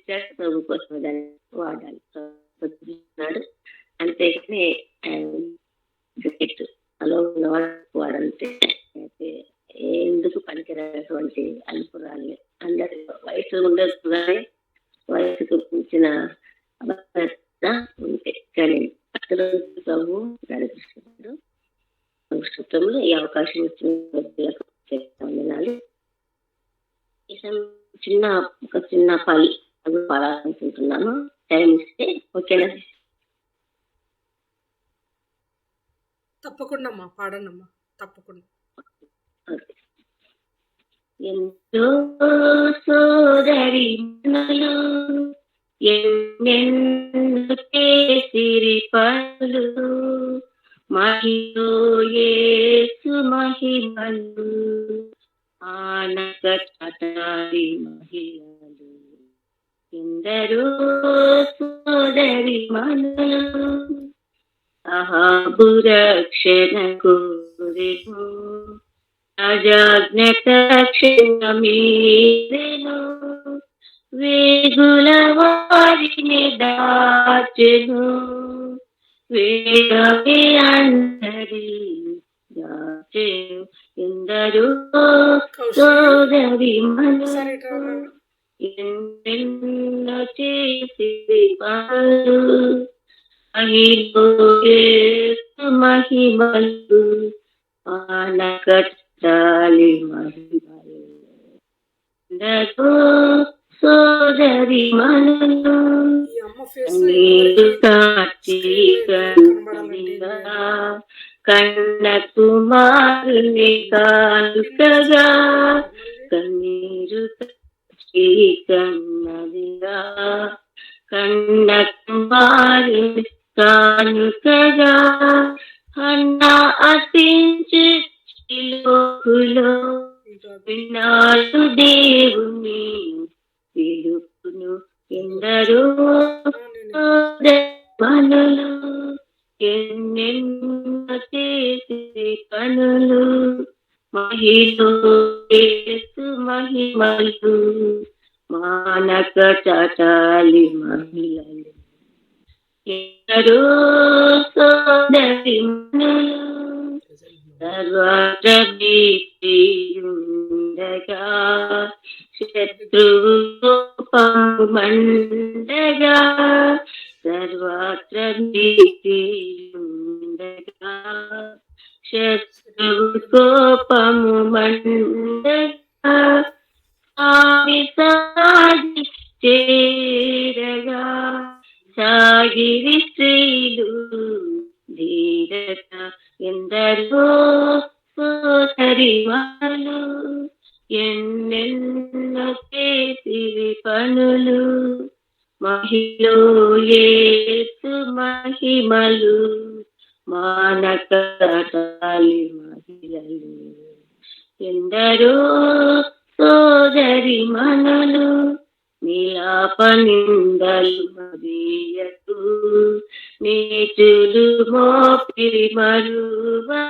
ఇచ్చాడు, ప్రభు కోసం దాన్ని వాడాలి. చూస్తున్నాడు అంతేకాని అలో ఉన్నవాడు వాడంటే ఎందుకు పనికిరానటువంటి అల్పురాలి. అందరి వయసు ఉండదు కానీ వయసుకు మించిన ఉంటే కానీ అతను ప్రభు నడిపిస్తున్నాడు. సంస్కృతంలో ఈ అవకాశం ఇచ్చిన ఒక చిన్న పని అది పాడాలనుకుంటున్నాను. టైం ఇస్తే ఓకేనా? తప్పకుండా అమ్మా, పాడనమ్మా, తప్పకుండా. ఎంతో సోదరి ఎన్నెన్నో చేసిరి పనులు మహిలో యేసు మహిమలు ఆనక చటారి మహిళలు ఎందరో సోదరి మనులు అహాబురక్షణ కోరెను అజాజ్ఞత క్షణమీరెను వేగుల వారిని దాచెను వేగమే అందరి దాచెను ఎందరో సోదరి మనులు ఎన్నెన్నో చేసి పనులు మహిలో యేసు మహిమలు ఆనక చాలి మహిమలు ఎందరో సోదరి మనులు నీరు కాచి కన్న కుమారుని కానుకగా కన్నీరు కాచి కన్నదిగా కన్న కుమారుని కానుకగా అన్న అతించి లోకులో వినాడు దేవుని పిలుపును ఎందరో పనులు ఎన్నెన్నో చేసి పనులు మహిలో యేసు మహిమలు మానక చాటాలి మహిళలు ఎందరో సోదరి మనులు సర్వత్ర భీతియుండగా శత్రువు కోపము మండగా సర్వత్ర భీతియుండగా శత్రువు కోపము మండగా ఆవి సాగి చేరగా సాగిరి స్త్రీలు ధీరత ఎందరో సోదరి మనులు ఎన్నెన్నో చేసిరి పనులు మహిలో యేసు మహిమలు మానక చాలి మహిళలు ఎందరో సోదరి మనులు నీలాపనిందలు మరియకు నీచులు మోపిరి మరువా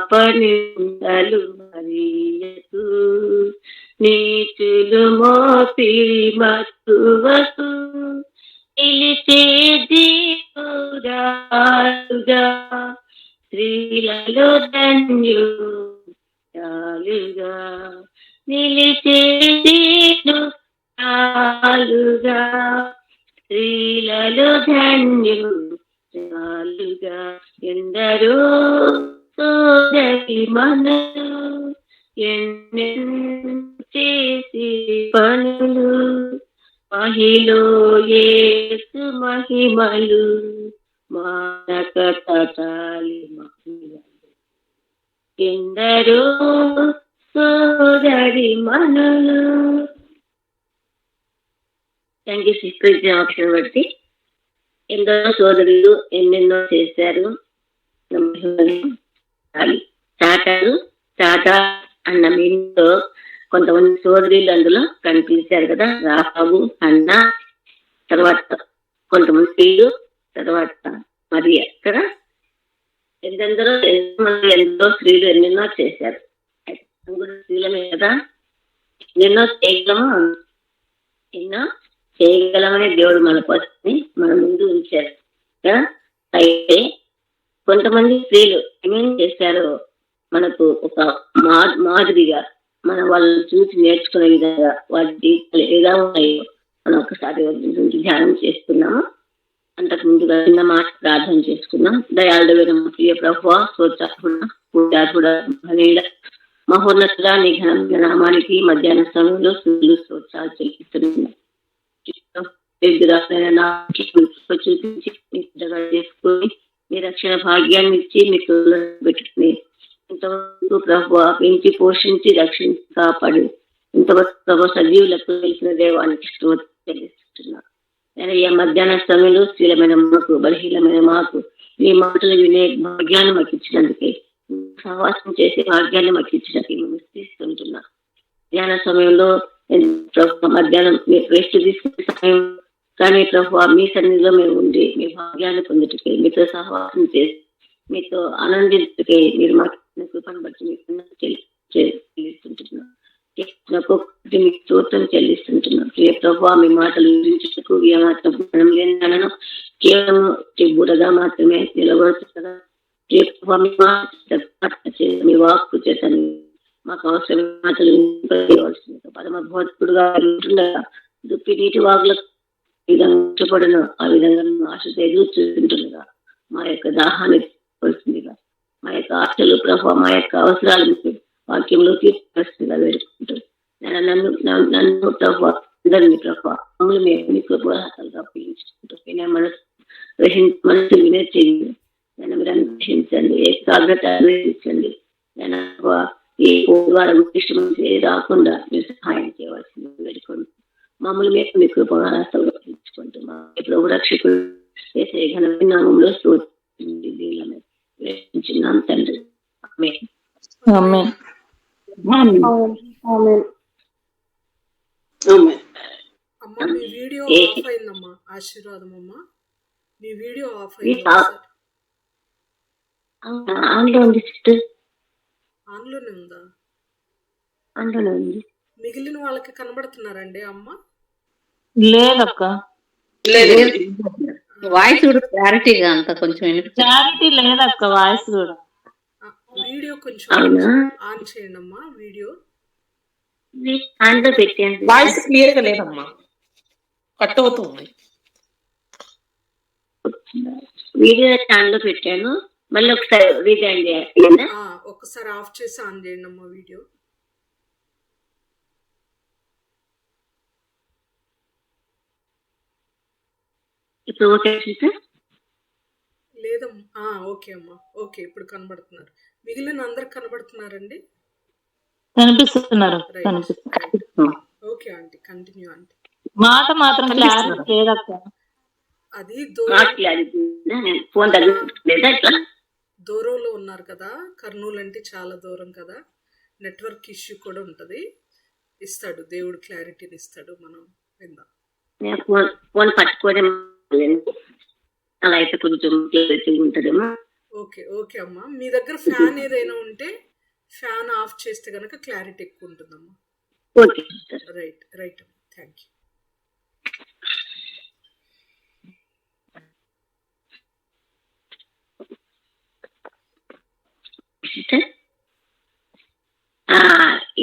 నీలాపనిందలు మరియకు నీచులు మోపిరి మరువకు నిలిచే దీవురాలుగా స్త్రీలలో ధన్యురాలుగా నిలిచే దీనురాలుగా స్త్రీలలో ధన్యురాలుగా ఎందరో సోదరి మనులు ఎన్నెన్నో చేసి పనులు మహిలో యేసు మహిమలు మానక చాటాలి మహిళలు ఎందరో సోదరి మనులు. ఆప్షన్ బట్టి ఎందరో సోదరులు ఎన్నెన్నో చేశారు చాటారు. చాటా అన్న మీనింగ్తో కొంతమంది సోదరులు అందులో కనిపించారు కదా, రాహాబు, అన్న, తర్వాత కొంతమంది స్త్రీలు, తర్వాత మరియ కదా. ఎందరో ఎంతో స్త్రీలు ఎన్నెన్నో చేశారు. స్త్రీలమే కదా ఎన్నెన్నో చేయగలము. ఎన్నో చేయగలమని దేవుడు మన కోసం మన ముందు ఉంచారు. అయితే కొంతమంది స్త్రీలు ఏమేం చేశారో మనకు ఒక మాదిరిగా మనం వాళ్ళని చూసి నేర్చుకునే విధంగా వాళ్ళ జీవితాలు ఎలా ఉన్నాయో మనం ఒకసారి గురించి ధ్యానం చేసుకున్నాము. అంతకు ముందుగా చిన్న మాట ప్రార్థన చేసుకున్నాం. దయాళుడైన ప్రియ ప్రభువా, స్తోత్రార్హుడా, మహోన్నతుడా, నీ ఘనమైన నామానికి మధ్యాహ్న సమయంలో స్తోత్రాలు చెల్లిస్తున్నాం. చూపించి చేసుకుని మీ రక్షణ భాగ్యాన్ని ఇచ్చి మీ పెట్టుకుని ఇంతవరకు ప్రభువా పెంచి పోషించి రక్షించి కాపాడి ఇంతవరకు ప్రభు సజీవులకు తెలిసిన దేవానికి చెల్లిస్తున్నాం. నేను ఈ మధ్యాహ్న సమయంలో స్థిరమైన మాకు బలహీనమైన మాకు మీ మాటలు వినే భాగ్యాన్ని మాకు ఇచ్చినందుకే, సహవాసం చేసే భాగ్యాన్ని మాకు ఇచ్చినందుకే మేము స్థిస్తుంటున్నాం. ధ్యాన సమయంలో మధ్యాహ్నం రెస్ట్ తీసుకునే సమయం కానీ ప్రభు మీ సన్నిధిలో మేము ఉండి మీ భాగ్యాన్ని పొందుటకే, మీతో సహవాసం చేసి మీతో ఆనందించుకే మీరు మాకు కృపను బట్టి మీకు చెల్లిస్తుంటున్నాం. మీకు స్తోత్రం చెల్లిస్తుంటున్నాం. ప్రియ ప్రభు మీ మాటలు వివరించుటకు ఏమాత్రం లేనను కేవలం బుడగా మాత్రమే నిలబడుతుందా. ప్రియ ప్రభు మీ వాక్కు చేత మాకు అవసరం మాటలు వివరించవలసింది. పరమ బోధకుడుగా ఉంటుండగా దుప్పి నీటి వాగులకు విధంగా ఇష్టపడను ఆ విధంగా ఆశతో ఎదురు చూస్తుంటుండగా మా యొక్క దాహాన్ని వస్తుందిగా, మా యొక్క ఆశలు ప్రభావ మా యొక్క అవసరాలు వాక్యంలో తీర్చిగా వేడుకుంటారు. నన్ను ప్రభావ అందరినీ ప్రభావ మమ్మల్ని మేము మీకు ఉపహాసాలుగా అప్పగించుకుంటాం. మనసు వినే చేయండి. నేను మీరు అన్వేషించండి, ఏకాగ్రత అన్వేషించండి. నేను ఏ వారం ఇష్టం రాకుండా మీరు సహాయం చేయవలసింది వేడుకోండి. మమ్మల్ని మేము మీకు ఉపహాసాలుగా అప్పగించుకుంటాం. మా ప్రభు రక్షకుడు చేసే ఘనమైన నామంలో స్తుతిస్తున్నాం తండ్రి. ఆమేన్. అమ్మా మీ వీడియో ఆఫ్ అయిందమ్మా. ఆశీర్వాదం అమ్మా, మీ వీడియో ఆఫ్ అయింది. ఆన్లో ఉంది సిస్టర్, ఆన్లోనే ఉందా? ఆన్లోనే ఉంది. మిగిలిన వాళ్ళకి కనబడుతున్నారండి అమ్మ? లేదక్క, వాయిస్ కూడా క్లారిటీగా అంత కొంచెం క్లారిటీ లేదక్క, వాయిస్ కూడా. వీడియో కొంచెం ఆన్ చేయండి అమ్మా. వీడియో ఆన్లో పెట్టండి. వాయిస్ క్లియర్ గా లేదమ్మా, కట్ అవుతుంది. వీడియో ఆన్లో పెట్టాను, మళ్ళీ ఒకసారి రీజైన్ ఒక్కసారి ఆఫ్ చేసి ఆన్ చేయండి అమ్మా వీడియో. ఇప్పుడు ఓకే లేదమ్మా. ఓకే అమ్మా, ఓకే ఇప్పుడు కనబడుతున్నారు. మిగిలిన అందరికి కనబడుతున్నారండి? కనిపిస్తున్నారు. Okay aunty, continue aunty. మాట మాత్రం క్లారిటీ లేదక్క. అది దూరంలో ఉన్నారు కదా, కర్నూలు అంటే చాలా దూరం కదా, నెట్వర్క్ ఇష్యూ కూడా ఉంటది. ఇస్తాడు దేవుడు, క్లారిటీని ఇస్తాడు. మనం విందాం. ఫోన్ పట్టుకోవడం అలా అయితే కొంచెం ఉంటదేమో. ఓకే ఓకే అమ్మా. మీ దగ్గర ఫ్యాన్ ఏదైనా ఉంటే ఫ్యాన్ ఆఫ్ చేస్తే గనక క్లారిటీ ఎక్కువ ఉంటుందమ్మా. ఓకే రైట్ రైట్ అమ్మా, thank you.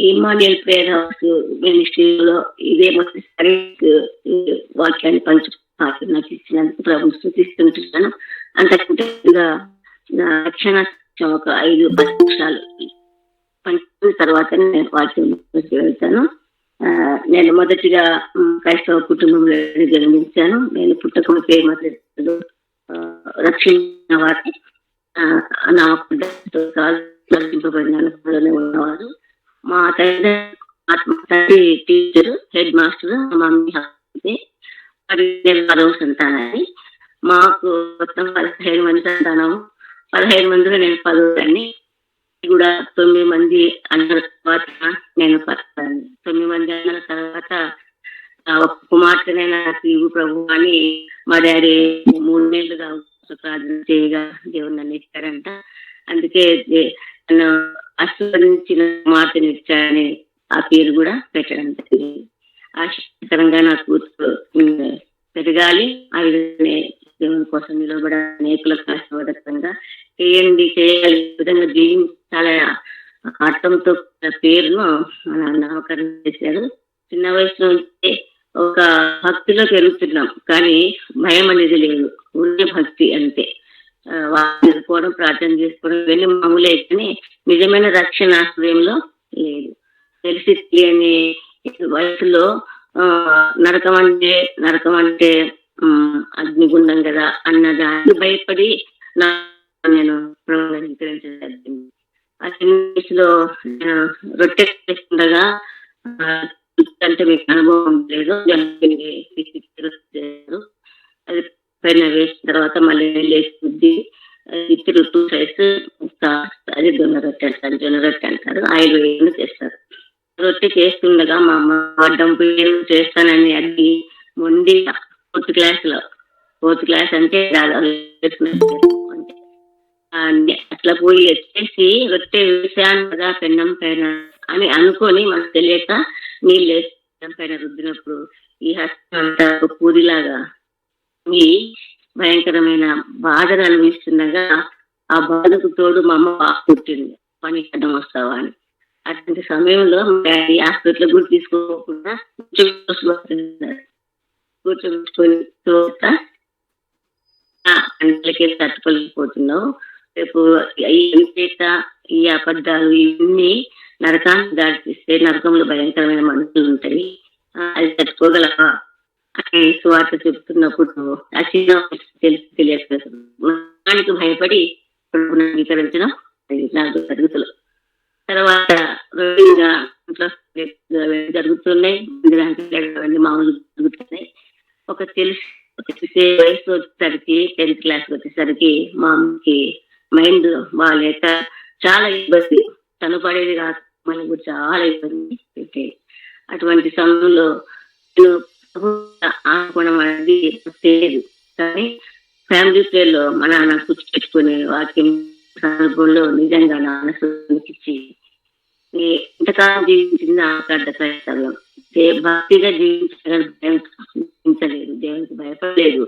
Emmanuel prayer house మినిస్ట్రీలో ఇదే మొదటిసారి వాక్యాన్ని నాకు ఇచ్చినందుకు ప్రభు స్తుతిస్తుంటున్నాను. అంతకంటే రక్షణ ఒక 5-10 నిమిషాలు పంచిన తర్వాత నేను వాక్యం వెళ్తాను. నేను మొదటిగా క్రైస్తవ కుటుంబంలో జన్మించాను. నేను పుట్టకముందే మొదలు రక్షణ వారి ఉన్నవారు. మా తండ్రి టీచరు, హెడ్ మాస్టర్, మమ్మీ సంతానాన్ని. మాకు మొత్తం 15 మంది సంతానము. 15 మందిలో నేను 10 కూడా 9 మంది అన్న తర్వాత నేను 9 మంది అన్న తర్వాత ఒక కుమార్తెనైనా తీవు ప్రభు అని మా డాడీ 3 నెలలుగా ప్రార్థన చేయగా దేవుడు నన్ను ఇచ్చారంట. అందుకే నన్ను ఆశీర్వదించిన కుమార్తెను ఇచ్చారని ఆ పేరు కూడా పెట్టడం జరిగింది. ఆశీర్వదకరంగా నా కూతురు పెరగాలి. ఆ విధంగా దేవుని కోసం నిలబడాలి, అనేకులకు ఆశీర్వాదకరంగా చేయాలి. ఈ విధంగా జీవించాల ఆటంతో పేరును మన నామకరణం చేశారు. చిన్న వయసు నుంచే ఒక భక్తిలో పెరుగుతున్నాం, కానీ భయం అనేది లేదు, ఉండే భక్తి అంతే. వాళ్ళు ఎదుర్కోవడం, ప్రార్థన చేసుకోవడం ఇవన్నీ మామూలే, కానీ నిజమైన రక్షణ హృదయంలో లేదు. తెలిసి తెలియని వయసులో నరకం అంటే అగ్నిగుండం కదా అన్న దాన్ని భయపడి నేను అంగీకరించలేదు. ఆ చిన్న వయసులో నేను రొట్టె చేస్తుండగా అంటే మీకు అనుభవం లేదు, అది పైన వేసిన తర్వాత మళ్ళీ లేచి ఇద్దరు 2 సైడ్స్ అది జొన్న రొట్టె అంటారు, ఆయిల్ వేయని చేస్తారు. రొట్టె చేస్తుండగా మా అమ్మ వడ్డం చేస్తానని అడిగి మొండిగా 4th క్లాస్ అంటే అట్లా పోయి వచ్చేసి రొట్టె వేసాను కదా పెన్నం పైన అని అనుకొని మనకు తెలియక నీళ్ళు వేసి పెన్నం పైన రుద్దినప్పుడు ఈ హస్తం అంతా ఒక పూరిలాగా ఈ భయంకరమైన బాధను అనుభవిస్తుండగా ఆ బాధకు తోడు మా అమ్మ బాగా పుట్టింది, పని అడ్డం వస్తావా అని. అటువంటి సమయంలో డాడీ హాస్పిటల్ కూడా తీసుకోకుండా కూర్చోబెట్టుకొని అందరికీ తట్టుకోలేకపోతున్నావు, రేపు ఈ అబద్ధాలు ఇవన్నీ నరకాన్ని దాటిస్తే నరకంలో భయంకరమైన మనుషులు ఉంటాయి, అది తట్టుకోగలవా అని స్వార్థ చెప్తున్నప్పుడు ఆ చిన్న తెలియక భయపడి అంగీకరించడం 4 తరగతులు. తర్వాత జరుగుతున్నాయి, మామూలు జరుగుతున్నాయి. ఒక తెలిసే వయసు వచ్చేసరికి 10th క్లాస్ వచ్చేసరికి మా అమ్మకి మైండ్ బాగాలేక చాలా ఇబ్బంది, తను పడేది కాక మళ్ళీ కూడా చాలా ఇబ్బంది పెట్టేది. అటువంటి సమయంలో నేను ఆనుకోవడం అనేది తెలియదు, కానీ ఫ్యామిలీ ప్రేయర్లో మా నాన్న కూర్చోపెట్టుకునే వాక్యం సందర్భంలో నిజంగా నా మనసుకి ఇంతకాలం జీవించింది ఆకార్థ క్రైస్తవ్యం. భక్తిగా జీవించలేదు, దేవునికి భయపడలేదు,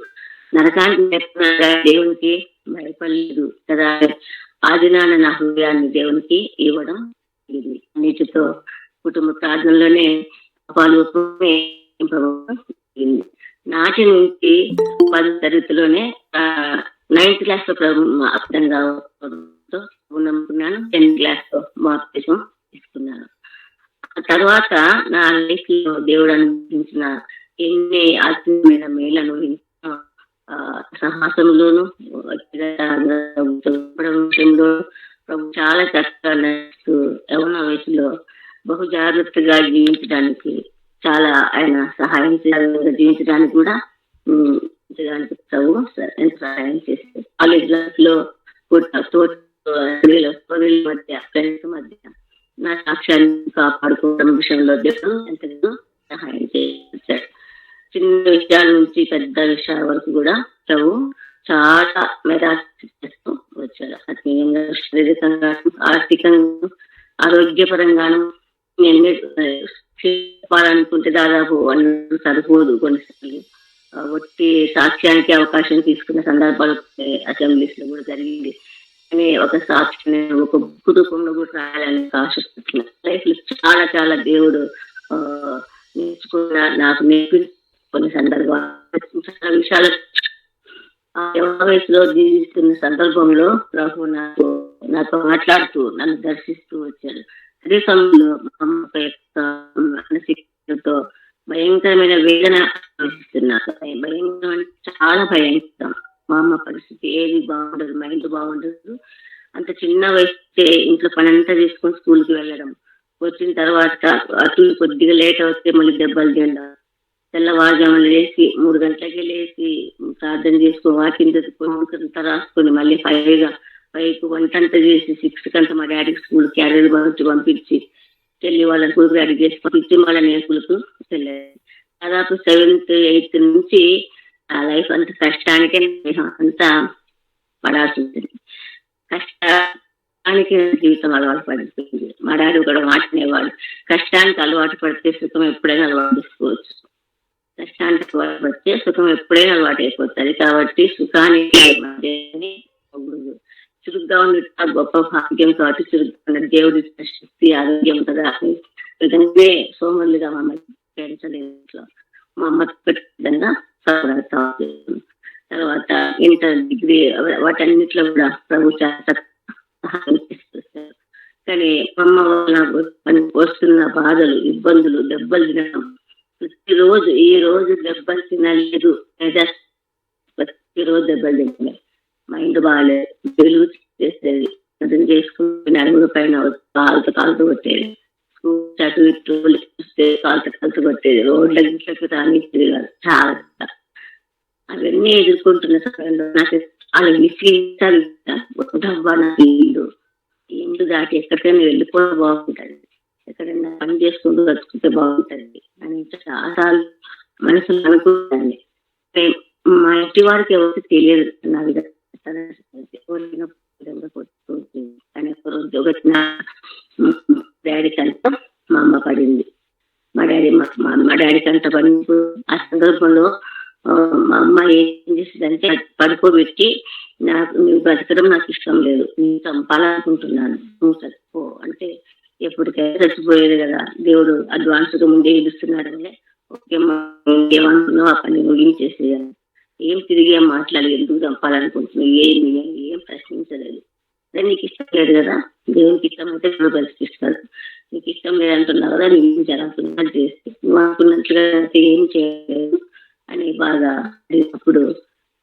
నరకానికి భయపడగా దేవునికి భయపడలేదు కదా. ఆదినాన నా హృదయాన్ని దేవునికి ఇవ్వడం ఇది నీటితో కుటుంబ ప్రార్థనలోనే నాటి నుంచి 10వ తరగతిలోనే 9th క్లాస్ లో అర్థంగా నమ్ముకున్నాను, 10th క్లాస్ లో బాప్తిజం తీసుకున్నాను. ఆ తర్వాత నా లైఫ్ లో దేవుడు అనుభవించిన ఎన్ని ఆత్మీయమైన మేలను సాహసంలోను విషయంలో ప్రభు చాలా చక్కగా నడుస్తూ యవన వయసులో బహు జాగ్రత్తగా జీవించడానికి చాలా ఆయన సహాయం చేయాలి, జీవించడానికి కూడా ప్రభు సహాయం చేస్తారు. కాలేజ్ లైఫ్ లో మధ్య ఫ్రెండ్స్ మధ్య నా సాక్ష్యాన్ని కాపాడుకోవడం విషయంలో దేవుడు ఎంతగానో సహాయం చేశారు. చిన్న విషయాల నుంచి పెద్ద విషయాల వరకు కూడా ప్రభు చాలా మెరాసి చేస్తూ వచ్చారు. ఆత్మీయంగా, శారీరకంగా, ఆర్థికంగా, ఆరోగ్యపరంగాను. నేను చెప్పాలనుకుంటే దాదాపు 100 సరిపోదు. కొన్నిసార్లు వచ్చి సాక్ష్యానికి అవకాశం తీసుకున్న సందర్భాలు అసెంబ్లీస్ లో కూడా జరిగింది. కానీ ఒక సాక్షి ఒక కుటుంబంలో కూడా రాయాలని ఆశిస్తున్నాను. లైఫ్ లో చాలా చాలా దేవుడు నేర్చుకున్న నాకు నేర్పి కొన్ని సందర్భాలు చాలా విషయాలు వయసులో జీవిస్తున్న సందర్భంలో ప్రభు నాతో మాట్లాడుతూ నన్ను దర్శిస్తూ వచ్చాడు. అదే సమయంలో మా అమ్మ యొక్క మానసికతో భయంకరమైన వేదన అనుభవిస్తున్నారు. భయంకరం అంటే చాలా భయంకరం. మా అమ్మ పరిస్థితి ఏది బాగుండదు, మైండ్ బాగుండదు. అంత చిన్న వయసు ఇంట్లో పని అంతా తీసుకొని స్కూల్కి వెళ్ళడం, వచ్చిన తర్వాత అటు కొద్దిగా లేట్ అవుతే మళ్ళీ దెబ్బలు తినడం, తెల్లవారుజామున లేచి 3 గంటలకే లేచి ప్రార్థన చేసుకొని వాకింగ్ రాసుకొని మళ్ళీ 5కు వంటంతా చేసి 6 కంతా మా డాడీకి స్కూల్ క్యారియర్ పంపించి చెల్లి వాళ్ళని స్కూల్కి రెడీ చేసి పంపించి మళ్ళీ నేను స్కూల్కు వెళ్ళాను. దాదాపు 7th 8th నుంచి ఆ లైఫ్ అంత కష్టానికే అంతా పడాల్సి ఉంటుంది. దానికి జీవితం అలవాటు పడిపోయింది. మా డాడీ కూడా మాట్లాడేవాడు, కష్టానికి అలవాటు పడితే సుఖం ఎప్పుడైనా అలవాటు చేసుకోవచ్చు, కష్టానికి అలవాటు పడితే సుఖం ఎప్పుడైనా అలవాటు అయిపోతుంది. కాబట్టి సుఖానికి చురుగ్గా ఉండట గొప్ప భాగ్యం. కాబట్టి చురుగ్గా ఉండదు, దేవుడి శక్తి ఆరోగ్యం కదా అని విధంగానే సోమరులుగా మమ్మల్ని పెంచలేదు. మా అమ్మ విధంగా తర్వాత ఇంటర్ డిగ్రీ వాటన్నిటిలో కూడా ప్రభు సహాయం చేస్తారు. కానీ అమ్మ వాళ్ళ వస్తున్న బాధలు, ఇబ్బందులు, దెబ్బలు తినడం, ప్రతిరోజు ఈ రోజు దెబ్బలు తినలేదు, ప్రతిరోజు దెబ్బలు తినలేదు, మైండ్ బాగాలేదు, వెలుగు చేసేది, అర్థం చేసుకుని అడుగుల పైన కాలుతో కొట్టేది, స్కూల్ అటు ఇటు చూస్తే కాలుతో కొట్టేది, రోడ్ల ఇంట్లోకి రాని తిరిగారు. చాలా అవన్నీ ఎదుర్కొంటున్న సమయంలో నాకు చాలా విసిగించాలి. నాకు ఇల్లు దాటి ఎక్కడికైనా వెళ్ళిపోవడం బాగుంటుంది, ఎక్కడైనా పని చేసుకుంటూ బతుకుంటే బాగుంటుంది అని చాలాసార్లు మనసులో అనుకుంటాను. మా ఇంటి వారికి ఎవరికి తెలియదు నా విధంగా. కానీ ఒకటి డాడీ కంట మా అమ్మ పడింది. మా డాడీ కంట పడినప్పుడు ఆ సందర్భంలో మా అమ్మ ఏం చేసిందంటే పడుకోబెట్టి, నువ్వు బ్రతకడం నాకు ఇష్టం లేదు, నేను చంపాలనుకుంటున్నాను, నువ్వు చచ్చిపో అంటే ఎప్పటికైనా చచ్చిపోయేది కదా, దేవుడు అడ్వాన్స్ గా ముందే ఇస్తున్నాడు అంటే ఓకే ఏమనుకున్నావు ఆ పని ముగించేసేయాలి. ఏం తిరిగి ఏం మాట్లాడి ఎందుకు చంపాలనుకుంటున్నావు, ఏం ప్రశ్నించలేదు. నీకు ఇష్టం లేదు కదా, దేవునికి ఇష్టం అయితే దేవుడు పరిస్థిస్తాడు, నీకు ఇష్టం లేదంటున్నావు కదా, నేను జరుగుతున్నట్టు చేస్తే నువ్వు అనుకున్నట్లుగా ఏం చేయలేదు అని బాగా అడిగినప్పుడు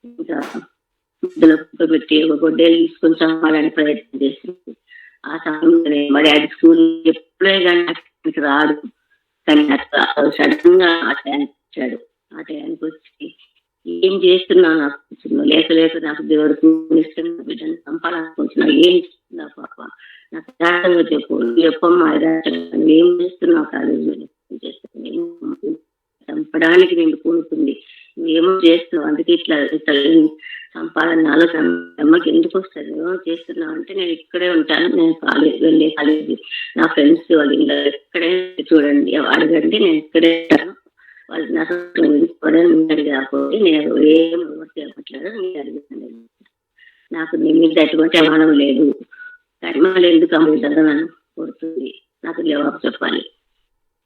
ఇంకా పెట్టి ఒక గొడ్డేలు తీసుకొని చంపాలని ప్రయత్నం చేసింది. ఆ సమయంలో మా డాడీ స్కూల్ ఎప్పుడే కానీ రాడు, కానీ అట్లా సడన్ గా ఆ టైంకి వచ్చాడు. ఆ టైంకి వచ్చి ఏం చేస్తున్నావు నాకు లేక నాకు దేవుడికి ఇష్టం బిడ్డను చంపాలనుకుంటున్నావు, ఏం చేస్తున్నావు పాప, నాకు యథార్థంగా చెప్పమ్మా, యథార్థంగా ఏం చేస్తున్నావు, కాలేజీలో చంపడానికి నేను కూడుతుంది, నువ్వేమో చేస్తున్నావు, అందుకే ఇట్లా చంపాలని ఆలోచన అమ్మకి ఎందుకు వస్తుంది, ఏమో చేస్తున్నావు అంటే నేను ఇక్కడే ఉంటాను, నేను వెళ్ళే కాలేజీ నా ఫ్రెండ్స్ వాళ్ళు ఇంకా ఎక్కడే చూడండి అడగండి, నేను ఇక్కడే ఉంటాను, వాళ్ళు నా అడిగాకపోతే నేను ఏం చెప్పట్లేదు, నేను అడిగాను. నాకు నీ మీద అటువంటి అమానం లేదు, కానీ మళ్ళీ ఎందుకు అమ్మ విధంగా నన్ను కొడుతుంది, నాకు జవాబు చెప్పాలి,